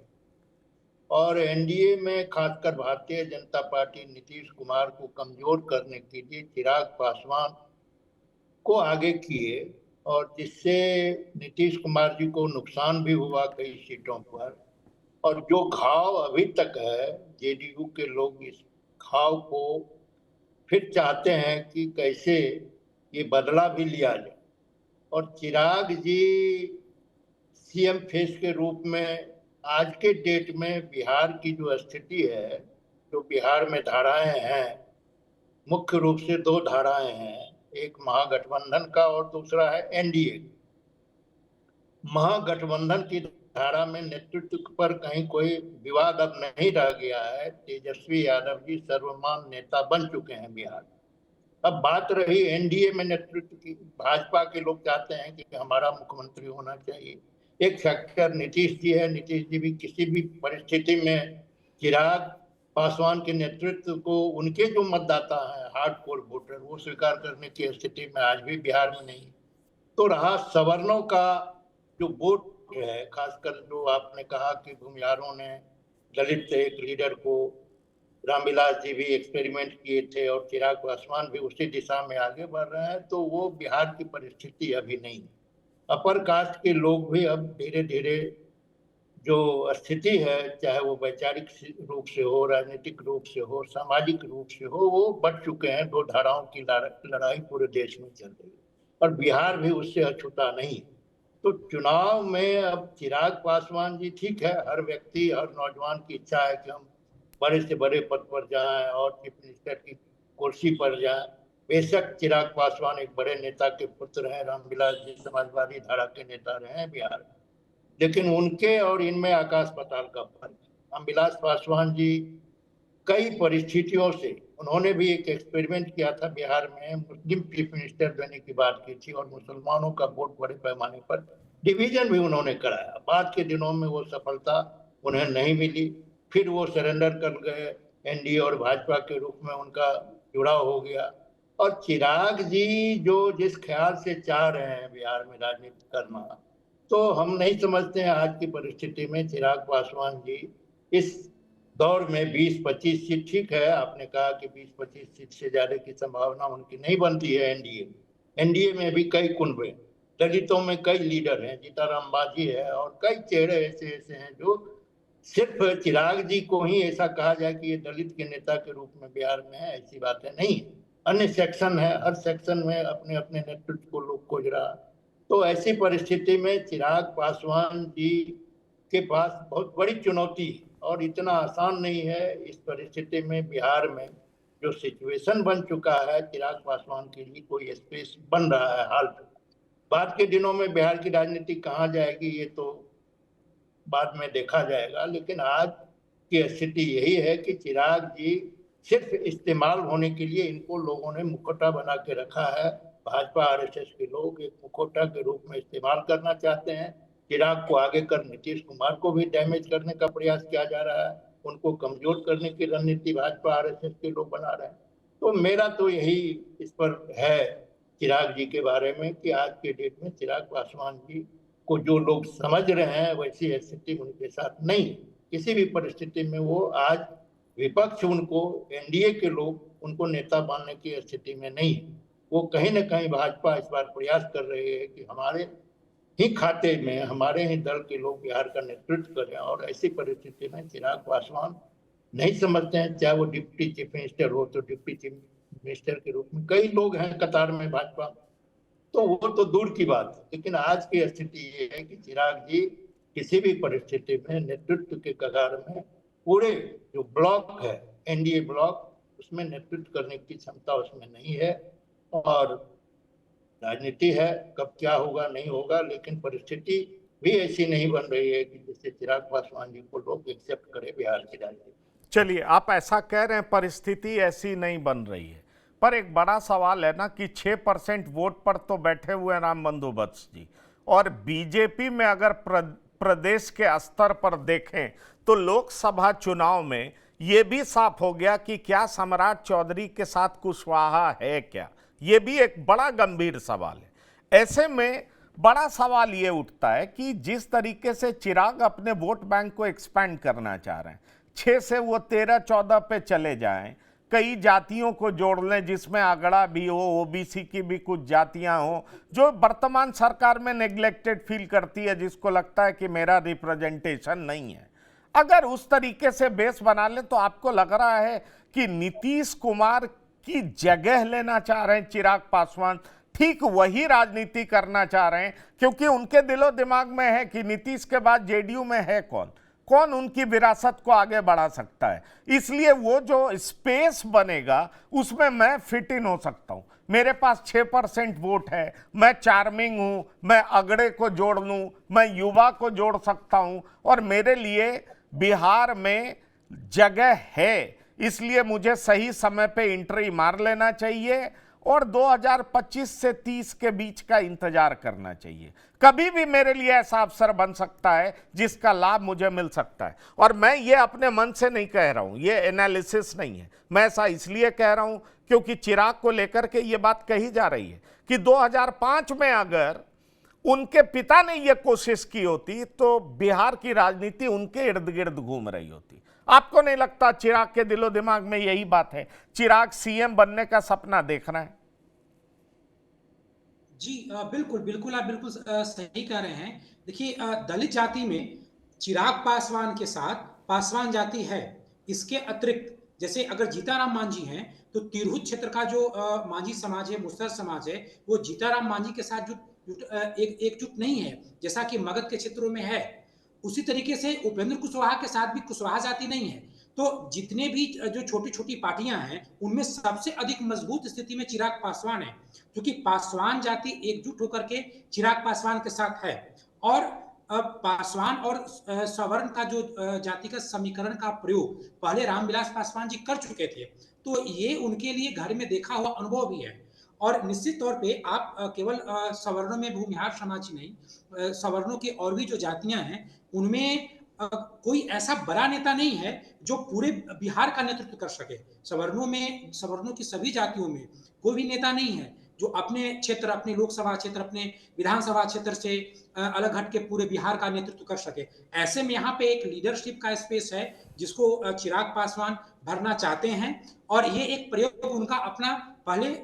और एनडीए में खासकर भारतीय जनता पार्टी नीतीश कुमार को कमजोर करने के लिए चिराग पासवान को आगे किए, और जिससे नीतीश कुमार जी को नुकसान भी हुआ कई सीटों पर। और जो घाव अभी तक है, जेडीयू के लोग इस घाव को फिर चाहते हैं कि कैसे ये बदला भी लिया जाए। और चिराग जी सीएम फेस के रूप में आज के डेट में बिहार की जो स्थिति है, जो बिहार में धाराएं हैं, मुख्य रूप से 2 धाराएं हैं, एक महागठबंधन का और दूसरा है एनडीए। महागठबंधन की धारा में नेतृत्व पर कहीं कोई विवाद अब नहीं रह गया है। तेजस्वी यादव जी सर्वमान्य नेता बन चुके हैं बिहार। अब बात रही एनडीए में नेतृत्व की। भाजपा के लोग चाहते हैं कि हमारा मुख्यमंत्री होना चाहिए। एक फैक्टर नीतीश जी है। नीतीश जी भी किसी भी परिस्थिति में चिराग पासवान के नेतृत्व को, उनके जो मतदाता हैं हार्डकोर वोटर, वो स्वीकार करने की स्थिति में आज भी बिहार में नहीं। तो रहा सवर्णों का जो वोट है, खासकर जो आपने कहा कि भूमिहारों ने दलित एक लीडर को, रामविलास जी भी एक्सपेरिमेंट किए थे और चिराग पासवान भी उसी दिशा में आगे बढ़ रहे हैं, तो वो बिहार की परिस्थिति अभी नहीं है। अपर कास्ट के लोग भी अब धीरे धीरे जो स्थिति है, चाहे वो वैचारिक रूप से हो, राजनीतिक रूप से हो, सामाजिक रूप से हो, वो बढ़ चुके हैं। दो धाराओं की लड़ाई पूरे देश में चल रही है और बिहार भी उससे अछूता नहीं। तो चुनाव में अब चिराग पासवान जी, ठीक है, हर व्यक्ति, हर नौजवान की इच्छा है कि हम बड़े से बड़े पद पर जाएं और चीफ मिनिस्टर की कुर्सी पर जाएं। बेशक चिराग पासवान एक बड़े नेता के पुत्र हैं, रामविलास जी समाजवादी धारा के नेता रहे हैं बिहार में, लेकिन उनके और इनमें आकाश पाताल का फर्क है। रामविलास पासवान जी कई परिस्थितियों से, उन्होंने भी एक एक्सपेरिमेंट किया था बिहार में, मुस्लिम चीफ मिनिस्टर देने की बात की थी और मुसलमानों का वोट बड़े पैमाने पर डिवीजन भी उन्होंने कराया। बाद के दिनों में वो सफलता उन्हें नहीं मिली, फिर वो सरेंडर कर गए, एनडीए और भाजपा के रूप में उनका जुड़ाव हो गया। और चिराग जी जो जिस ख्याल से चाह रहे हैं बिहार में राजनीति करना, तो हम नहीं समझते हैं आज की परिस्थिति में चिराग पासवान जी इस दौर में 20-25 सीट, ठीक है, आपने कहा कि 20-25 सीट से ज्यादा की संभावना उनकी नहीं बनती है। एनडीए में भी कई कुनबे, दलितों में कई लीडर हैं, जीताराम मांझी है और कई चेहरे ऐसे ऐसे हैं जो सिर्फ चिराग जी को ही ऐसा कहा जाए कि ये दलित के नेता के रूप में बिहार में है, ऐसी बातें नहीं है। अन्य सेक्शन है, हर सेक्शन में अपने अपने नेतृत्व को लोग खोज रहा। तो ऐसी परिस्थिति में चिराग पासवान जी के पास बहुत बड़ी चुनौती है और इतना आसान नहीं है। इस परिस्थिति में बिहार में जो सिचुएशन बन चुका है, चिराग पासवान के लिए कोई स्पेस बन रहा है हाल फिलहाल। बाद के दिनों में बिहार की राजनीति कहाँ जाएगी ये तो बाद में देखा जाएगा, लेकिन आज की स्थिति यही है कि चिराग जी सिर्फ इस्तेमाल होने के लिए इनको लोगों ने मुखौटा बना के रखा है। भाजपा आरएसएस के लोग एक मुखौटा के रूप में इस्तेमाल करना चाहते हैं। चिराग को आगे कर नीतीश कुमार को भी डैमेज करने का प्रयास किया जा रहा है, उनको कमजोर करने की रणनीति भाजपा आरएसएस के लोग बना रहे हैं। तो मेरा तो यही इस पर है चिराग जी के बारे में कि आज के डेट में चिराग पासवान जी को जो लोग समझ रहे हैं वैसी स्थिति उनके साथ नहीं। किसी भी परिस्थिति में वो आज विपक्ष, उनको एनडीए के लोग उनको नेता मानने की स्थिति में नहीं है। वो कहीं ना कहीं भाजपा इस बार प्रयास कर रही है कि हमारे ही खाते में, हमारे ही दल के लोग बिहार का नेतृत्व करें। और ऐसी परिस्थिति में चिराग पासवान नहीं समझते हैं, चाहे वो डिप्टी चीफ मिनिस्टर हो तो डिप्टी चीफ मिनिस्टर के रूप में कई लोग हैं कतार में भाजपा, तो वो तो दूर की बात है। लेकिन आज की स्थिति ये है कि चिराग जी किसी भी परिस्थिति में नेतृत्व के कगार में, पूरे जो ब्लॉक है एनडीए ब्लॉक, उसमें नेतृत्व करने की क्षमता उसमें नहीं है। और राजनीति है, कब क्या होगा नहीं होगा, लेकिन परिस्थिति भी ऐसी नहीं बन रही है कि जिससे चिराग पासवान जी को लोग एक्सेप्ट करें बिहार की राजनीति। चलिए, आप ऐसा कह रहे हैं परिस्थिति ऐसी नहीं बन रही है, पर एक बड़ा सवाल है ना कि 6% वोट पर तो बैठे हुए हैं राम बंदोबस्त जी, और बीजेपी में अगर प्रदेश के स्तर पर देखें तो लोकसभा चुनाव में यह भी साफ हो गया कि क्या सम्राट चौधरी के साथ कुशवाहा है क्या, यह भी एक बड़ा गंभीर सवाल है। ऐसे में बड़ा सवाल यह उठता है कि जिस तरीके से चिराग अपने वोट बैंक को एक्सपैंड करना चाह रहे हैं, 6 से वो 13-14 पे चले जाएं, कई जातियों को जोड़ लें जिसमें अगड़ा भी हो, ओबीसी की भी कुछ जातियां हो जो वर्तमान सरकार में नेग्लेक्टेड फील करती है, जिसको लगता है कि मेरा रिप्रेजेंटेशन नहीं है। अगर उस तरीके से बेस बना ले तो आपको लग रहा है कि नीतीश कुमार की जगह लेना चाह रहे हैं चिराग पासवान, ठीक वही राजनीति करना चाह रहे हैं, क्योंकि उनके दिलो दिमाग में है कि नीतीश के बाद जेडीयू में है कौन उनकी विरासत को आगे बढ़ा सकता है। इसलिए वो जो स्पेस बनेगा उसमें मैं फिट इन हो सकता हूं, मेरे पास 6% वोट है, मैं चार्मिंग हूं, मैं अगड़े को जोड़ लूं, मैं युवा को जोड़ सकता हूं और मेरे लिए बिहार में जगह है, इसलिए मुझे सही समय पे एंट्री मार लेना चाहिए और 2025 से 30 के बीच का इंतजार करना चाहिए। कभी भी मेरे लिए ऐसा अवसर बन सकता है जिसका लाभ मुझे मिल सकता है। और मैं ये अपने मन से नहीं कह रहा हूं, ये एनालिसिस नहीं है, मैं ऐसा इसलिए कह रहा हूं क्योंकि चिराग को लेकर के ये बात कही जा रही है कि 2005 में अगर उनके पिता ने यह कोशिश की होती तो बिहार की राजनीति उनके इर्द गिर्द घूम रही होती। आपको नहीं लगता चिराग के दिलो दिमाग में यही बात है, चिराग सीएम बनने का सपना देख रहे हैं? जी बिल्कुल, बिल्कुल आप बिल्कुल सही कह रहे हैं। देखिए दलित जाति में चिराग पासवान के साथ पासवान जाति है। इसके अतिरिक्त जैसे अगर जीताराम मांझी हैं, तो तिरहुत क्षेत्र का जो मांझी समाज है, मुसहर समाज है, वो जीताराम मांझी के साथ एकजुट नहीं है, जैसा कि मगध के क्षेत्रों में है। उसी तरीके से उपेंद्र कुशवाहा के साथ भी कुशवाहा जाति नहीं है। तो जितने भी जो छोटी-छोटी पार्टियां हैं, उनमें सबसे अधिक मजबूत स्थिति में चिराग पासवान है, क्योंकि पासवान जाति एकजुट होकर के चिराग पासवान के साथ है। और पासवान और सवर्ण का जो जातिगत समीकरण का प्रयोग पहले रामविलास पासवान जी कर चुके थे, तो ये उनके लिए घर में देखा हुआ अनुभव भी है। और निश्चित तौर पे आप केवल सवर्णों में भूमिहार समाज ही नहीं, सवर्णों की और भी जो जातियां हैं, उनमें कोई ऐसा बड़ा नेता नहीं है जो पूरे बिहार का नेतृत्व कर सके। सवर्णों की सभी जातियों में कोई भी नेता नहीं है जो अपने क्षेत्र, अपने लोकसभा क्षेत्र, अपने विधानसभा क्षेत्र से अलग हट के पूरे बिहार का नेतृत्व कर सके। ऐसे में यहाँ पे एक लीडरशिप का स्पेस है जिसको चिराग पासवान भरना चाहते हैं, और ये एक प्रयोग उनका अपना पहले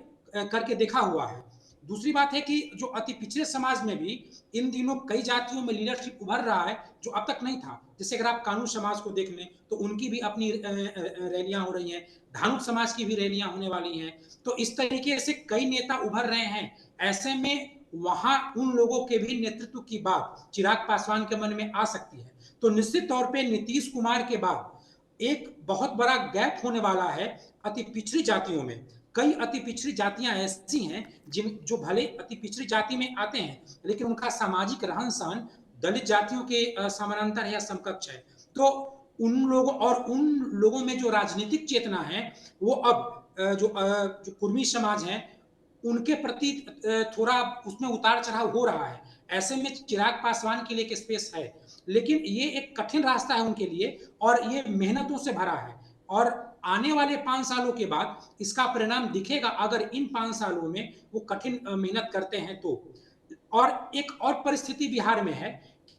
करके देखा हुआ है। दूसरी बात है कि जो अति पिछड़े समाज में भी इन दिनों कई जातियों में लीडरशिप उभर रहा है जो अब तक नहीं था। जैसे अगर आप कानू समाज को देख लें तो उनकी भी अपनी रैलियां हो रही हैं, धानुक समाज की भी रैलियां होने वाली हैं। तो इस तरीके से कई नेता उभर रहे हैं। ऐसे में वहां उन लोगों के भी नेतृत्व की बात चिराग पासवान के मन में आ सकती है। तो निश्चित तौर पर नीतीश कुमार के बाद एक बहुत बड़ा गैप होने वाला है अति पिछड़ी जातियों में। कई अति पिछड़ी जातियां ऐसी हैं जो भले अति पिछड़ी जाति में आते हैं, लेकिन उनका सामाजिक रहन सहन दलित जातियों के समानांतर है या समकक्ष है। तो उन लोगों में जो राजनीतिक चेतना है, वो अब जो कुर्मी समाज है उनके प्रति थोड़ा उसमें उतार चढ़ाव हो रहा है। ऐसे में चिराग पासवान के लिए एक स्पेस है, लेकिन ये एक कठिन रास्ता है उनके लिए और ये मेहनतों से भरा है। और आने वाले 5 सालों के बाद इसका परिणाम दिखेगा अगर इन 5 सालों में वो कठिन मेहनत करते हैं तो। और एक और परिस्थिति बिहार में है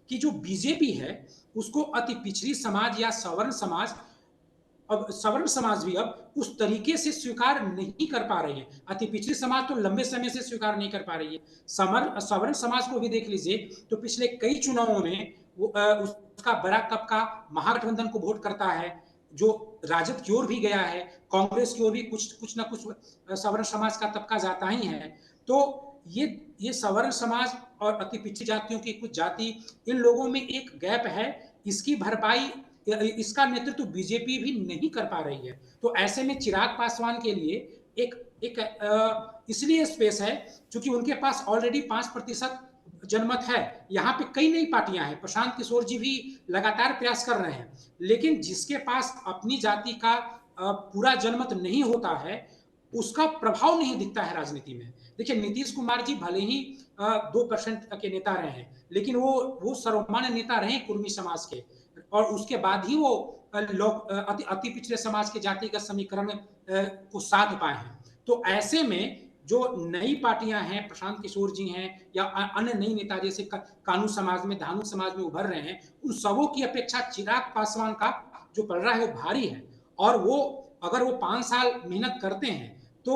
कि जो बीजेपी है उसको अति पिछड़ी समाज या सवर्ण समाज भी अब उस तरीके से स्वीकार नहीं कर पा रही है। अति पिछड़ी समाज तो लंबे समय से स्वीकार नहीं कर पा रही है। सवर्ण समाज को भी देख लीजिए तो पिछले कई चुनावों में वो उसका बड़ा तबका महागठबंधन को वोट करता है, जो राजद की ओर भी गया है, कांग्रेस की ओर भी कुछ ना कुछ सवर्ण समाज का तबका जाता ही है। तो ये सवर्ण समाज और अति पिछड़ी जातियों की कुछ जाति, इन लोगों में एक गैप है। इसकी भरपाई, इसका नेतृत्व बीजेपी भी नहीं कर पा रही है। तो ऐसे में चिराग पासवान के लिए एक इसलिए स्पेस है क्योंकि उनके पास ऑलरेडी 5% जनमत है। यहाँ पे कई नई पार्टियां हैं, प्रशांत किशोर जी भी लगातार प्रयास कर रहे हैं, लेकिन जिसके पास अपनी जाति का पूरा जनमत नहीं होता है उसका प्रभाव नहीं दिखता है राजनीति में। देखिए नीतीश कुमार जी भले ही 2% के नेता रहे हैं, लेकिन वो सर्वमान्य नेता रहे कुर्मी समाज के, और उसके बाद ही वो अति पिछड़े समाज के जातिगत समीकरण को साध पाए हैं। तो ऐसे में जो नई पार्टियां हैं, प्रशांत किशोर जी हैं या अन्य नई नेता जैसे कानू समाज में, धानुक समाज में उभर रहे हैं, उन सबों की अपेक्षा चिराग पासवान का जो पलड़ा है वो भारी है। और वो अगर वो 5 साल मेहनत करते हैं तो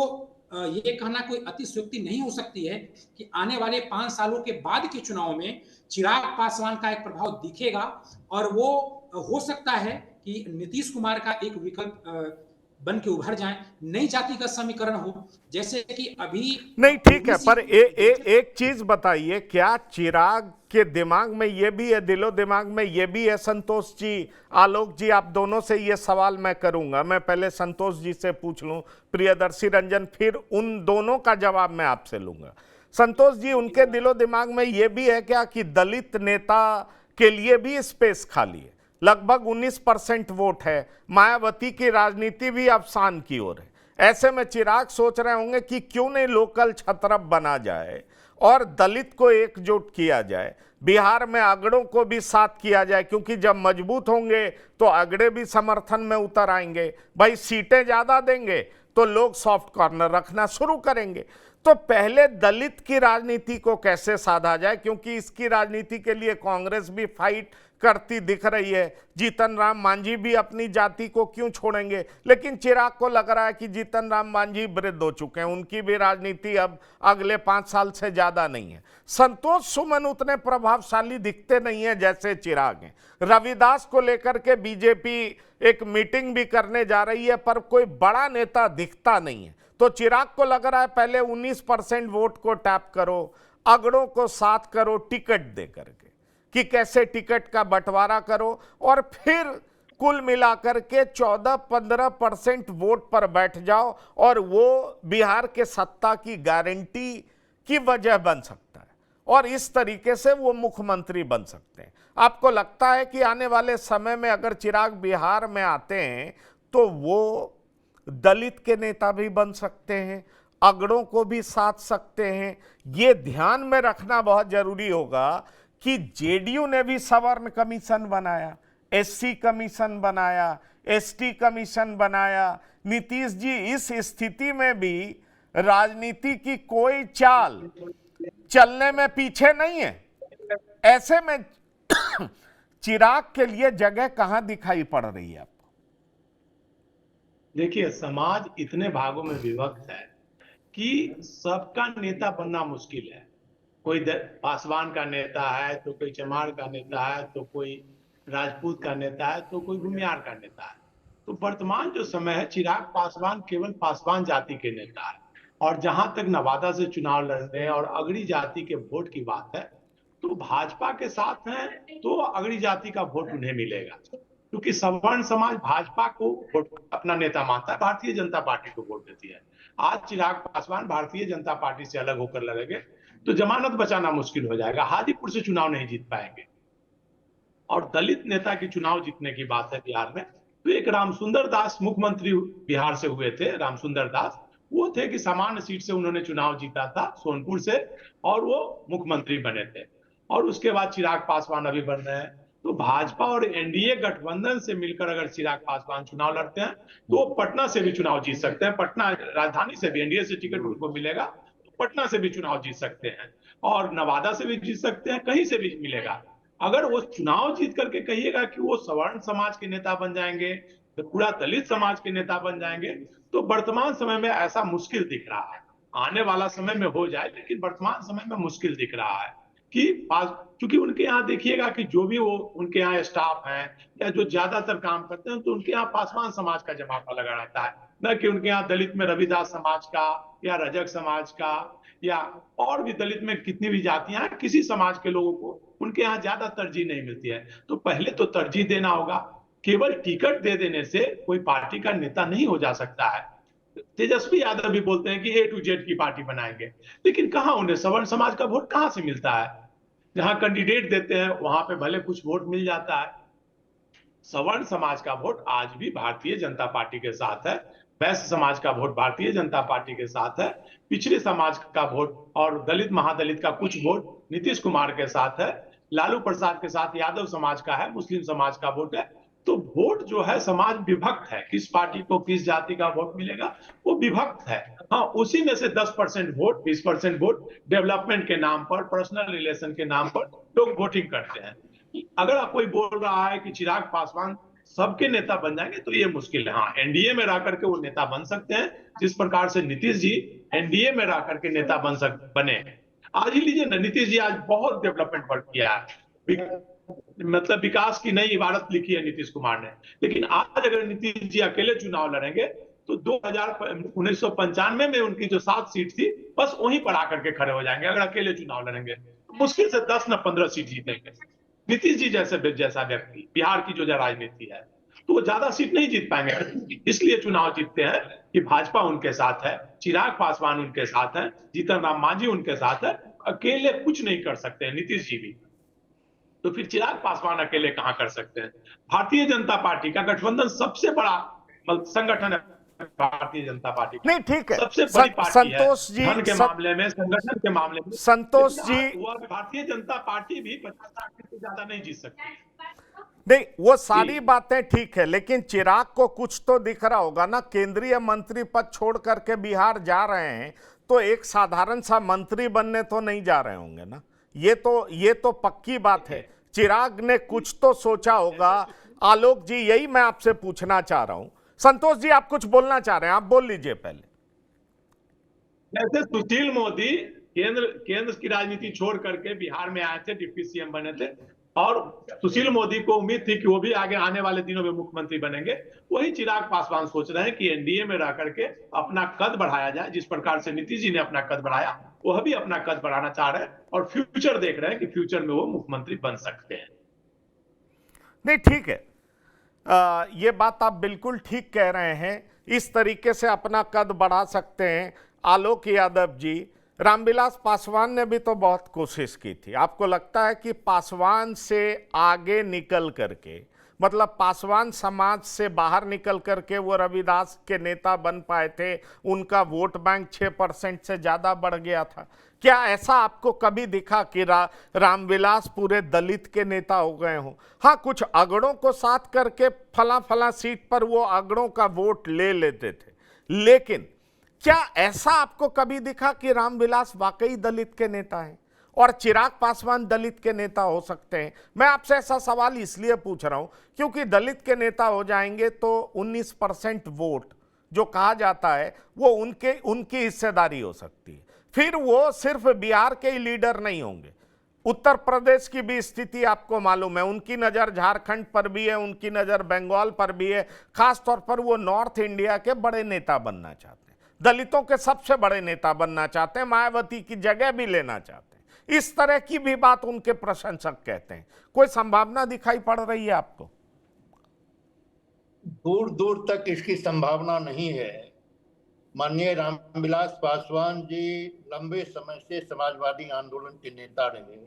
ये कहना कोई अतिशयोक्ति नहीं हो सकती है कि आने वाले 5 सालों के बाद के चुनाव में चिराग पासवान का एक प्रभाव दिखेगा, और वो हो सकता है कि नीतीश कुमार का एक विकल्प बन के उभर जाए, नई जाति का समीकरण हो, जैसे कि अभी नहीं ठीक है। पर एक चीज बताइए, क्या चिराग के दिमाग में ये भी है, दिलो दिमाग में ये भी है? संतोष जी, आलोक जी, आप दोनों से ये सवाल मैं करूंगा। मैं पहले संतोष जी से पूछ लूं, प्रियदर्शी रंजन, फिर उन दोनों का जवाब मैं आपसे लूंगा। संतोष जी, उनके दिलो दिमाग में ये भी है क्या कि दलित नेता के लिए भी स्पेस खाली है? लगभग 19% वोट है। मायावती की राजनीति भी अवसान की ओर है। ऐसे में चिराग सोच रहे होंगे कि क्यों नहीं लोकल छत्रप बना जाए और दलित को एकजुट किया जाए, बिहार में अगड़ों को भी साथ किया जाए, क्योंकि जब मजबूत होंगे तो अगड़े भी समर्थन में उतर आएंगे। भाई सीटें ज्यादा देंगे तो लोग सॉफ्ट कॉर्नर रखना शुरू करेंगे। तो पहले दलित की राजनीति को कैसे साधा जाए, क्योंकि इसकी राजनीति के लिए कांग्रेस भी फाइट करती दिख रही है। जीतन राम मांझी भी अपनी जाति को क्यों छोड़ेंगे, लेकिन चिराग को लग रहा है कि जीतन राम मांझी वृद्ध हो चुके हैं, उनकी भी राजनीति अब अगले 5 साल से ज्यादा नहीं है। संतोष सुमन उतने प्रभावशाली दिखते नहीं है जैसे चिराग हैं। रविदास को लेकर के बीजेपी एक मीटिंग भी करने जा रही है, पर कोई बड़ा नेता दिखता नहीं है। तो चिराग को लग रहा है पहले 19% वोट को टैप करो, अगड़ों को साथ करो टिकट दे करके, कि कैसे टिकट का बंटवारा करो, और फिर कुल मिलाकर के 14-15% वोट पर बैठ जाओ, और वो बिहार के सत्ता की गारंटी की वजह बन सकता है, और इस तरीके से वो मुख्यमंत्री बन सकते हैं। आपको लगता है कि आने वाले समय में अगर चिराग बिहार में आते हैं तो वो दलित के नेता भी बन सकते हैं, अगड़ों को भी साथ सकते हैं? ये ध्यान में रखना बहुत जरूरी होगा कि जेडीयू ने भी सवर्ण कमीशन बनाया, एससी कमीशन बनाया, एसटी कमीशन बनाया। नीतीश जी इस स्थिति में भी राजनीति की कोई चाल चलने में पीछे नहीं है। ऐसे में चिराग के लिए जगह कहां दिखाई पड़ रही है आपको? देखिए, समाज इतने भागों में विभक्त है कि सबका नेता बनना मुश्किल है। कोई पासवान का नेता है, तो कोई चमार का नेता है, तो कोई राजपूत का नेता है, तो कोई भूमियार का नेता है। तो वर्तमान जो समय है, चिराग पासवान केवल पासवान जाति के नेता है, और जहां तक नवादा से चुनाव लड़ने और अगड़ी जाति के वोट की बात है, तो भाजपा के साथ हैं तो अगड़ी जाति का वोट उन्हें मिलेगा, क्योंकि सवर्ण समाज भाजपा को वोट अपना नेता मानता है, भारतीय जनता पार्टी को वोट देती है। आज चिराग पासवान भारतीय जनता पार्टी से अलग होकर लड़ेंगे तो जमानत बचाना मुश्किल हो जाएगा, हाजीपुर से चुनाव नहीं जीत पाएंगे। और दलित नेता की चुनाव जीतने की बात है बिहार में, तो एक रामसुंदर दास मुख्यमंत्री बिहार से हुए थे। रामसुंदर दास वो थे कि सामान्य सीट से उन्होंने चुनाव जीता था, सोनपुर से, और वो मुख्यमंत्री बने थे। और उसके बाद चिराग पासवान अभी बन रहे हैं। तो भाजपा और एनडीए गठबंधन से मिलकर अगर चिराग पासवान चुनाव लड़ते हैं तो पटना से भी चुनाव जीत सकते हैं। पटना राजधानी से भी एनडीए से टिकट उनको मिलेगा, तो पटना से भी चुनाव जीत सकते हैं, और नवादा से भी जीत सकते हैं, कहीं से भी मिलेगा। अगर वो चुनाव जीत करके कहिएगा कि वो सवर्ण समाज के नेता बन जाएंगे, तो पूरा दलित समाज के नेता बन जाएंगे, तो वर्तमान समय में ऐसा मुश्किल दिख रहा है। आने वाला समय में हो जाए, लेकिन वर्तमान समय में मुश्किल दिख रहा है कि क्योंकि उनके यहाँ देखिएगा कि जो भी वो उनके यहाँ स्टाफ है या जो ज्यादातर काम करते हैं, तो उनके यहाँ पासवान समाज का जमावड़ा लगा रहता है, न कि उनके यहाँ दलित में रविदास समाज का या रजक समाज का या और भी दलित में कितनी भी जातियां हैं, किसी समाज के लोगों को उनके यहाँ ज्यादा तरजीह नहीं मिलती है। तो पहले तो तरजीह देना होगा। केवल टिकट दे देने से कोई पार्टी का नेता नहीं हो जा सकता है। तेजस्वी यादव भी बोलते हैं कि A to Z की पार्टी बनाएंगे, लेकिन कहां उन्हें सवर्ण समाज का वोट कहां से मिलता है? जहां कैंडिडेट देते हैं वहां पे भले कुछ वोट मिल जाता है। सवर्ण समाज का वोट आज भी भारतीय जनता पार्टी के साथ है, वैश्य समाज का वोट भारतीय जनता पार्टी के साथ है, पिछड़े समाज का वोट और दलित महादलित का कुछ वोट नीतीश कुमार के साथ है, लालू प्रसाद के साथ यादव समाज का है, मुस्लिम समाज का वोट है। तो वोट जो है समाज विभक्त है, किस पार्टी को किस जाति का वोट मिलेगा वो विभक्त है। हाँ, उसी में से 10% वोट 20% वोट डेवलपमेंट के नाम पर, पर्सनल रिलेशन के नाम पर लोग वोटिंग करते हैं। अगर कोई बोल रहा है कि चिराग पासवान सबके नेता बन जाएंगे तो ये मुश्किल है। हाँ, एनडीए में रह करके वो नेता बन सकते हैं, जिस प्रकार से नीतीश जी एनडीए में रह करके नेता बने। आज ही लीजिए ना, नीतीश जी आज बहुत डेवलपमेंट वर्क किया है, मतलब विकास की नई इबारत लिखी है नीतीश कुमार ने। लेकिन आज अगर नीतीश जी अकेले चुनाव लड़ेंगे तो 1995 में उनकी जो 7 सीट थी बस वहीं पर आकर के खड़े हो जाएंगे। अगर अकेले चुनाव लड़ेंगे मुश्किल से 10 न 15 सीट जीतेंगे। नीतीश जी जैसा व्यक्ति, बिहार की जो राजनीति है, तो वो ज्यादा सीट नहीं जीत पाएंगे। इसलिए चुनाव जीतते हैं कि भाजपा उनके साथ है, चिराग पासवान उनके साथ है, जीतन राम मांझी उनके साथ है। अकेले कुछ नहीं कर सकते हैं नीतीश जी भी, तो फिर चिराग पासवान अकेले कहां कर सकते हैं? भारतीय जनता पार्टी का गठबंधन सबसे बड़ा संगठन है। भारतीय जनता पार्टी नहीं, ठीक है, सबसे बड़ी पार्टी संतोष जी, धन के मामले में, संगठन के मामले में संतोष जी, भारतीय जनता पार्टी भी 50-60 से ज्यादा नहीं जीत सकती। नहीं, वो सारी बातें ठीक है, लेकिन चिराग को कुछ तो दिख रहा होगा ना। केंद्रीय मंत्री पद छोड़ करके बिहार जा रहे हैं, तो एक साधारण सा मंत्री बनने तो नहीं जा रहे होंगे ना। ये तो पक्की बात है चिराग ने कुछ तो सोचा होगा। आलोक जी, यही मैं आपसे पूछना चाह रहा हूं। संतोष जी, आप कुछ बोलना चाह रहे हैं, आप बोल लीजिए पहले। जैसे सुशील मोदी केंद्र की राजनीति छोड़ करके बिहार में आए थे, डिप्टी सीएम बने थे, और सुशील मोदी को उम्मीद थी कि वो भी आगे आने वाले दिनों में मुख्यमंत्री बनेंगे। वही चिराग पासवान सोच रहे हैं कि एनडीए में रह करके अपना कद बढ़ाया जाए। जिस प्रकार से नीतीश जी ने अपना कद बढ़ाया, वह भी अपना कद बढ़ाना चाह रहे हैं और फ्यूचर देख रहे हैं कि फ्यूचर में वो मुख्यमंत्री बन सकते हैं। नहीं, ठीक है, ये बात आप बिल्कुल ठीक कह रहे हैं। इस तरीके से अपना कद बढ़ा सकते हैं। आलोक यादव जी, रामविलास पासवान ने भी तो बहुत कोशिश की थी। आपको लगता है कि पासवान से आगे निकल करके, मतलब पासवान समाज से बाहर निकल करके वो रविदास के नेता बन पाए थे, उनका वोट बैंक 6% से ज़्यादा बढ़ गया था? क्या ऐसा आपको कभी दिखा कि रामविलास पूरे दलित के नेता हो गए हों? हाँ, कुछ अगड़ों को साथ करके फला फला सीट पर वो अगड़ों का वोट ले लेते थे, लेकिन क्या ऐसा आपको कभी दिखा कि रामविलास वाकई दलित के नेता हैं और चिराग पासवान दलित के नेता हो सकते हैं? मैं आपसे ऐसा सवाल इसलिए पूछ रहा हूं क्योंकि दलित के नेता हो जाएंगे तो 19% वोट जो कहा जाता है वो उनकी हिस्सेदारी हो सकती है। फिर वो सिर्फ बिहार के ही लीडर नहीं होंगे, उत्तर प्रदेश की भी स्थिति आपको मालूम है। उनकी नज़र झारखंड पर भी है, उनकी नज़र बंगाल पर भी है। खासतौर पर वो नॉर्थ इंडिया के बड़े नेता बनना चाहते हैं, दलितों के सबसे बड़े नेता बनना चाहते हैं, मायावती की जगह भी लेना चाहते हैं। इस तरह की भी बात उनके प्रशंसक कहते हैं। कोई संभावना दिखाई पड़ रही है आपको? दूर दूर तक इसकी संभावना नहीं है। माननीय रामविलास पासवान जी लंबे समय से समाजवादी आंदोलन के नेता रहे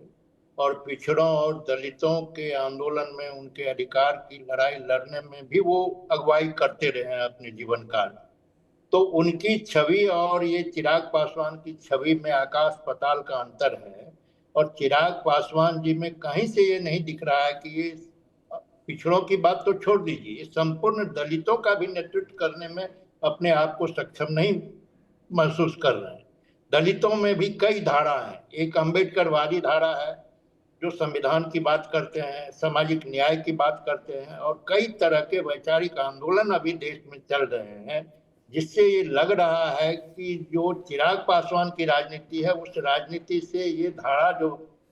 और पिछड़ों और दलितों के आंदोलन में, उनके अधिकार की लड़ाई लड़ने में भी वो अगुवाई करते रहे हैं अपने जीवन काल। तो उनकी छवि और ये चिराग पासवान की छवि में आकाश पाताल का अंतर है। और चिराग पासवान जी में कहीं से ये नहीं दिख रहा है कि ये पिछड़ों की बात तो छोड़ दीजिए, ये संपूर्ण दलितों का भी नेतृत्व करने में अपने आप को सक्षम नहीं महसूस कर रहे हैं। दलितों में भी कई धारा हैं। एक अम्बेडकरवादी धारा है जो संविधान की बात करते हैं, सामाजिक न्याय की बात करते हैं, और कई तरह के वैचारिक आंदोलन अभी देश में चल रहे हैं, जिससे ये लग रहा है कि जो चिराग पासवान की राजनीति है, उस राजनीति से ये धारा जो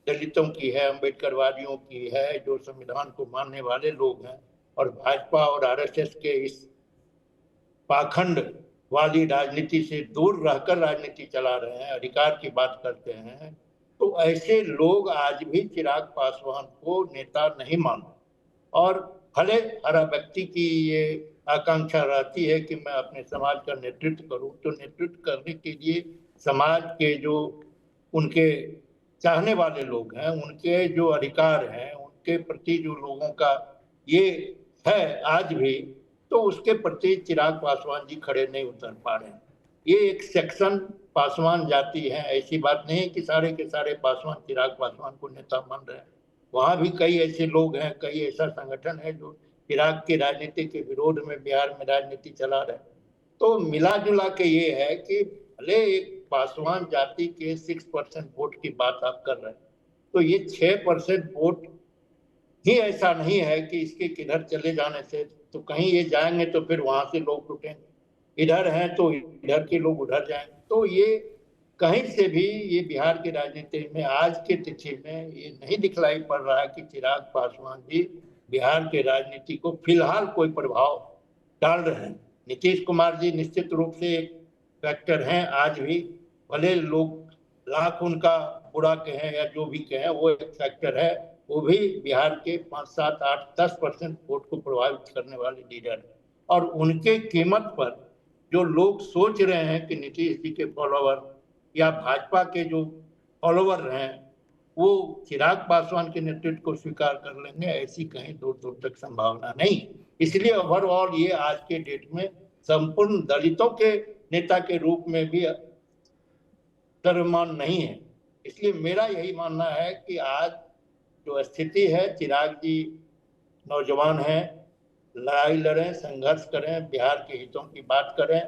दलितों की है, अम्बेडकरवादियों की है, जो संविधान को मानने वाले लोग हैं, और भाजपा और आरएसएस के इस पाखंड वाली राजनीति से दूर रहकर राजनीति चला रहे हैं, अधिकार की बात करते हैं, तो ऐसे लोग आज भी चिराग पासवान को नेता नहीं मानते। और भले हर व्यक्ति की ये आकांक्षा रहती है कि मैं अपने समाज का नेतृत्व करूं, तो नेतृत्व करने के लिए समाज के जो उनके चाहने वाले लोग हैं, उनके जो अधिकार हैं, उनके प्रति जो लोगों का ये है आज भी, तो उसके प्रति चिराग पासवान जी खड़े नहीं उतर पा रहे हैं। ये एक सेक्शन पासवान जाति है, ऐसी बात नहीं है कि सारे के सारे पासवान चिराग पासवान को नेता मान रहे हैं। वहां भी कई ऐसे लोग हैं, कई ऐसा संगठन है जो चिराग की राजनीति के विरोध में बिहार में राजनीति चला रहे हैं। तो मिला जुला के ये है कि भले एक पासवान जाति के 6% वोट की बात आप कर रहे हैं, तो ये 6% वोट ही ऐसा नहीं है कि इसके किधर चले जाने से, तो कहीं ये जाएंगे तो फिर वहां से लोग टूटेंगे, इधर हैं तो इधर के लोग उधर जाएंगे। तो ये कहीं से भी ये बिहार की राजनीति में आज के तिथि में ये नहीं दिखलाई पड़ रहा है कि चिराग पासवान जी बिहार के राजनीति को फिलहाल कोई प्रभाव डाल रहे हैं। नीतीश कुमार जी निश्चित रूप से एक फैक्टर हैं आज भी, भले लोग लाख उनका बुरा कहें या जो भी कहें, वो एक फैक्टर है। वो भी बिहार के 5, 7, 8, 10% वोट को प्रभावित करने वाले लीडर है। और उनके कीमत पर जो लोग सोच रहे हैं कि नीतीश जी के फॉलोवर या भाजपा के जो फॉलोवर हैं वो चिराग पासवान के नेतृत्व को स्वीकार कर लेंगे, ऐसी कहीं दूर दूर तक संभावना नहीं। इसलिए ओवरऑल ये आज के डेट में संपूर्ण दलितों के नेता के रूप में भी सर्वमान नहीं है। इसलिए मेरा यही मानना है कि आज जो स्थिति है, चिराग जी नौजवान हैं, लड़ाई लड़ें, संघर्ष करें, बिहार के हितों की बात करें,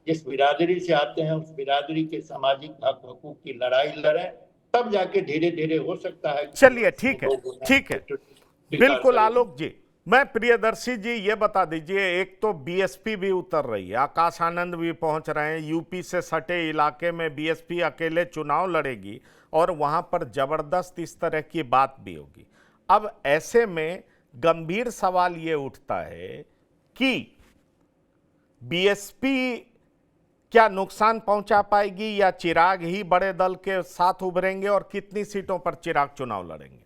जिस बिरादरी से आते हैं उस बिरादरी के सामाजिक हक हकूक की लड़ाई लड़ें, तब जाके धीरे धीरे हो सकता है। चलिए ठीक है, लोग ठीक है, स्वीकार बिल्कुल करें। आलोक जी। मैं प्रियदर्शी जी ये बता दीजिए, एक तो बीएसपी भी उतर रही है, आकाश आनंद भी पहुंच रहे हैं, यूपी से सटे इलाके में बीएसपी अकेले चुनाव लड़ेगी और वहां पर जबरदस्त इस तरह की बात भी होगी। अब ऐसे में गंभीर सवाल ये उठता है कि बीएसपी क्या नुकसान पहुंचा पाएगी या चिराग ही बड़े दल के साथ उभरेंगे, और कितनी सीटों पर चिराग चुनाव लड़ेंगे?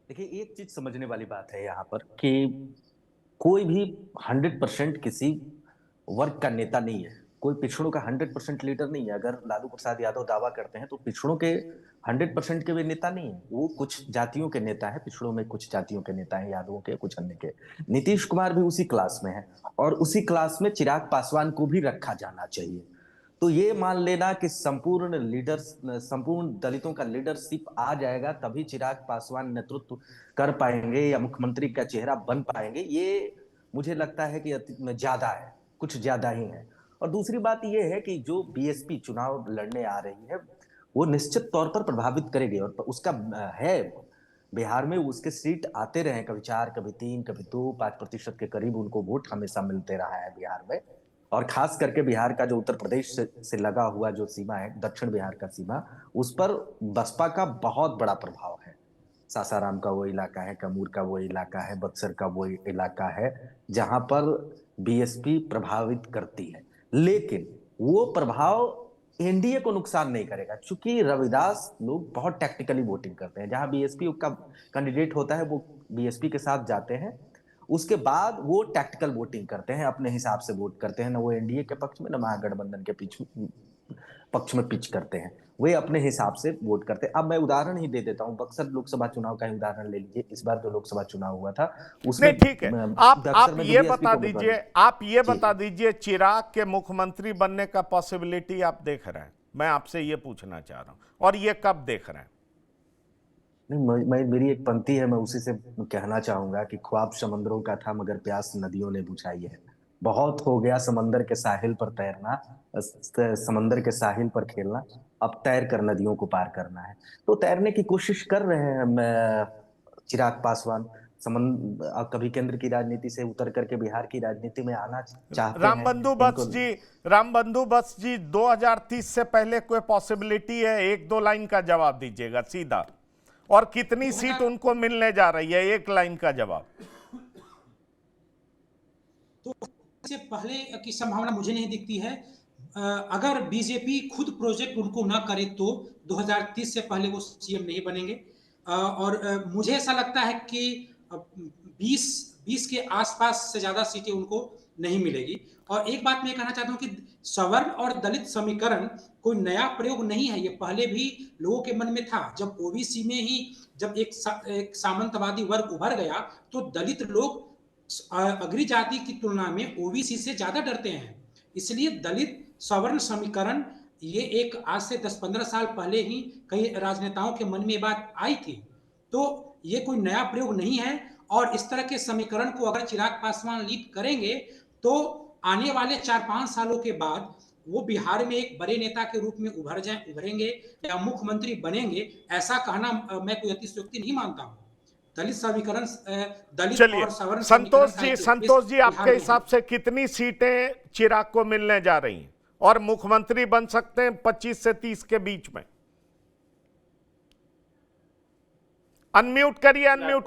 देखिए, एक चीज समझने वाली बात है यहाँ पर कि कोई भी 100% किसी वर्ग का नेता नहीं है, कोई पिछड़ों का 100% लीडर नहीं है। अगर लालू प्रसाद यादव दावा करते हैं तो पिछड़ों के 100% के वे नेता नहीं है, वो कुछ जातियों के नेता है, पिछड़ों में कुछ जातियों के नेता हैं, यादवों के, कुछ अन्य के। नीतीश कुमार भी उसी क्लास में है और उसी क्लास में चिराग पासवान को भी रखा जाना चाहिए। तो ये मान लेना कि संपूर्ण दलितों का लीडरशिप आ जाएगा तभी चिराग पासवान नेतृत्व कर पाएंगे या मुख्यमंत्री का चेहरा बन पाएंगे, ये मुझे लगता है कि ज्यादा है, कुछ ज्यादा ही है। और दूसरी बात ये है कि जो बीएसपी चुनाव लड़ने आ रही है वो निश्चित तौर पर प्रभावित करेगी, और उसका है बिहार में उसके सीट आते रहे, कभी 4, कभी 3, कभी 2, 5% के करीब उनको वोट हमेशा मिलते रहा है बिहार में। और खास करके बिहार का जो उत्तर प्रदेश से लगा हुआ जो सीमा है, दक्षिण बिहार का सीमा, उस पर बसपा का बहुत बड़ा प्रभाव है। सासाराम का वो इलाका है, कैमूर का वो इलाका है, बक्सर का वो इलाका है जहां पर बीएसपी प्रभावित करती है। लेकिन वो प्रभाव एनडीए को नुकसान नहीं करेगा, क्योंकि रविदास लोग बहुत टैक्टिकली वोटिंग करते हैं। जहां बीएसपी का कैंडिडेट होता है वो बीएसपी के साथ जाते हैं, उसके बाद वो टैक्टिकल वोटिंग करते हैं, अपने हिसाब से वोट करते हैं, ना वो एनडीए के पक्ष में ना महागठबंधन के पक्ष में पिच करते हैं, वे अपने हिसाब से वोट करते हैं। अब मैं उदाहरण ही दे देता हूं, बक्सर लोकसभा चुनाव का ही उदाहरण ले लीजिए। इस बार जो लोकसभा चुनाव हुआ था उसमें नहीं ठीक है, आप ये बता दीजिए, आप ये जी। बता दीजिए चिराग के मुख्यमंत्री बनने का पॉसिबिलिटी आप देख रहे हैं? मैं आपसे ये पूछना चाह रहा हूं, और ये कब देख रहे हैं? नहीं, मैं मेरी एक पंक्ति है, मैं उसी से कहना चाहूंगा कि ख्वाब समंदरों का था मगर प्यास नदियों ने बुझाई है। बहुत हो गया समंदर के साहिल पर तैरना, समंदर के साहिल पर खेलना, अब तैर कर नदियों को पार करना है। तो तैरने की कोशिश कर रहे हैं चिराग पासवान। कभी केंद्र की राजनीति से उतर करके बिहार की राजनीति में आना चाहते हैं। रामबंधु बस जी 2030 से पहले कोई पॉसिबिलिटी है? 1-2 लाइन का जवाब दीजिएगा सीधा। और कितनी सीट उनको मिलने जा रही है? 1 लाइन का जवाब। तो इससे पहले की संभावना मुझे नहीं दिखती है। अगर बीजेपी खुद प्रोजेक्ट उनको ना करे तो 2030 से पहले वो सीएम नहीं बनेंगे। और मुझे ऐसा लगता है कि 20 के आसपास से ज्यादा सीटें उनको नहीं मिलेगी। और एक बात मैं कहना चाहता हूं कि सवर्ण और दलित समीकरण कोई नया प्रयोग नहीं है, ये पहले भी लोगों के मन में था। जब ओबीसी में ही जब एक सामंतवादी वर्ग उभर गया तो दलित लोग अग्री जाति की तुलना में ओबीसी से ज्यादा डरते हैं। इसलिए दलित सवर्ण समीकरण ये एक आज से 10-15 साल पहले ही कई राजनेताओं के मन में बात आई थी। तो ये कोई नया प्रयोग नहीं है, और इस तरह के समीकरण को अगर चिराग पासवान लीड करेंगे तो आने वाले 4-5 सालों के बाद वो बिहार में एक बड़े नेता के रूप में उभरेंगे या मुख्यमंत्री बनेंगे। ऐसा कहना मैं कोई अतिशयोक्ति नहीं मानता हूं। दलित समीकरण, दलित और सवर्ण संतोष जी आपके हिसाब से कितनी सीटें चिराग को मिलने जा रही हैं और मुख्यमंत्री बन सकते हैं 25 से 30 के बीच में? अनम्यूट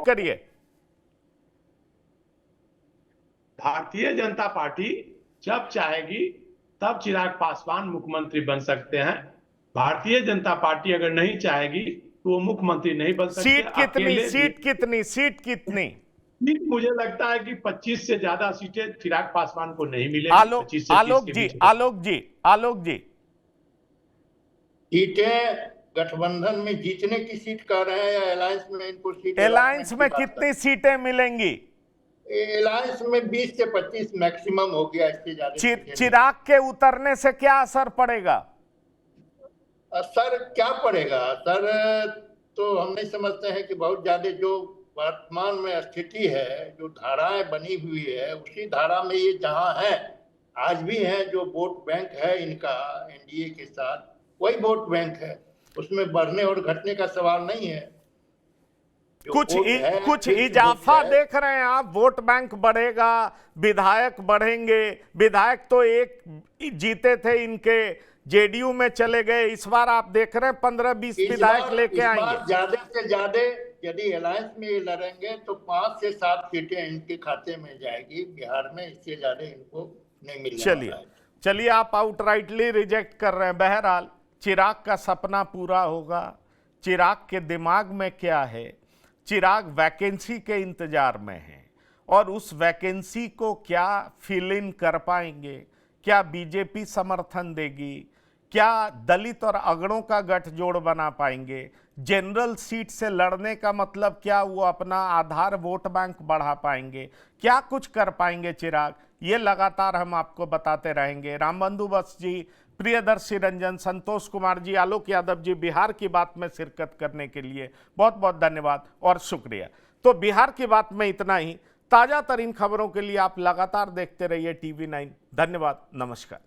करिए। भारतीय जनता पार्टी जब चाहेगी तब चिराग पासवान मुख्यमंत्री बन सकते हैं। भारतीय जनता पार्टी अगर नहीं चाहेगी तो वो मुख्यमंत्री नहीं बन सकते। सीट कितनी? मुझे लगता है कि 25 से ज्यादा सीटें चिराग पासवान को नहीं मिलेगी। आलोक जी सीटें गठबंधन में जीतने की सीट कह रहे हैं या अलायंस में इनको सीट? अलायंस में कितनी सीटें मिलेंगी? अलायंस में 20 से 25 मैक्सिमम हो गया, इससे ज्यादा। चिराग के उतरने से क्या असर पड़ेगा? असर क्या पड़ेगा? असर तो हम नहीं समझते हैं कि बहुत ज्यादा। जो वर्तमान में स्थिति है, जो धाराएं बनी हुई है, उसी धारा में ये जहां है आज भी है, जो वोट बैंक है इनका एनडीए के साथ, वही वोट बैंक है। उसमें बढ़ने और घटने का सवाल नहीं है। जो कुछ वोट है, कुछ फिक्स इजाफा वोट है। देख रहे हैं आप, वोट बैंक बढ़ेगा, विधायक बढ़ेंगे। विधायक तो एक जीते थे इनके, जेडीयू में चले गए, इस बार आप देख रहे हैं 15-20 विधायक लेके आएंगे। ज्यादा से ज्यादा यदि अलायंस में ये लड़ेंगे तो 5 से 7 सीटें इनके खाते में जाएगी बिहार में, इससे ज्यादा इनको नहीं मिलने चलिए वाला है। चलिए, आप आउटराइटली रिजेक्ट कर रहे हैं। बहरहाल चिराग का सपना पूरा होगा। चिराग के दिमाग में क्या है? चिराग वैकेंसी के इंतजार में है, और उस वैकेंसी को क्या फिल इन कर पाएंगे? क्या बीजेपी समर्थन देगी? क्या दलित और अगड़ों का गठजोड़ बना पाएंगे? जनरल सीट से लड़ने का मतलब क्या वो अपना आधार वोट बैंक बढ़ा पाएंगे? क्या कुछ कर पाएंगे चिराग? ये लगातार हम आपको बताते रहेंगे। रामबंधु बस जी, प्रियदर्शी रंजन, संतोष कुमार जी, आलोक यादव जी, बिहार की बात में शिरकत करने के लिए बहुत बहुत धन्यवाद और शुक्रिया। तो बिहार की बात में इतना ही। ताज़ा तरीन खबरों के लिए आप लगातार देखते रहिए TV9। धन्यवाद, नमस्कार।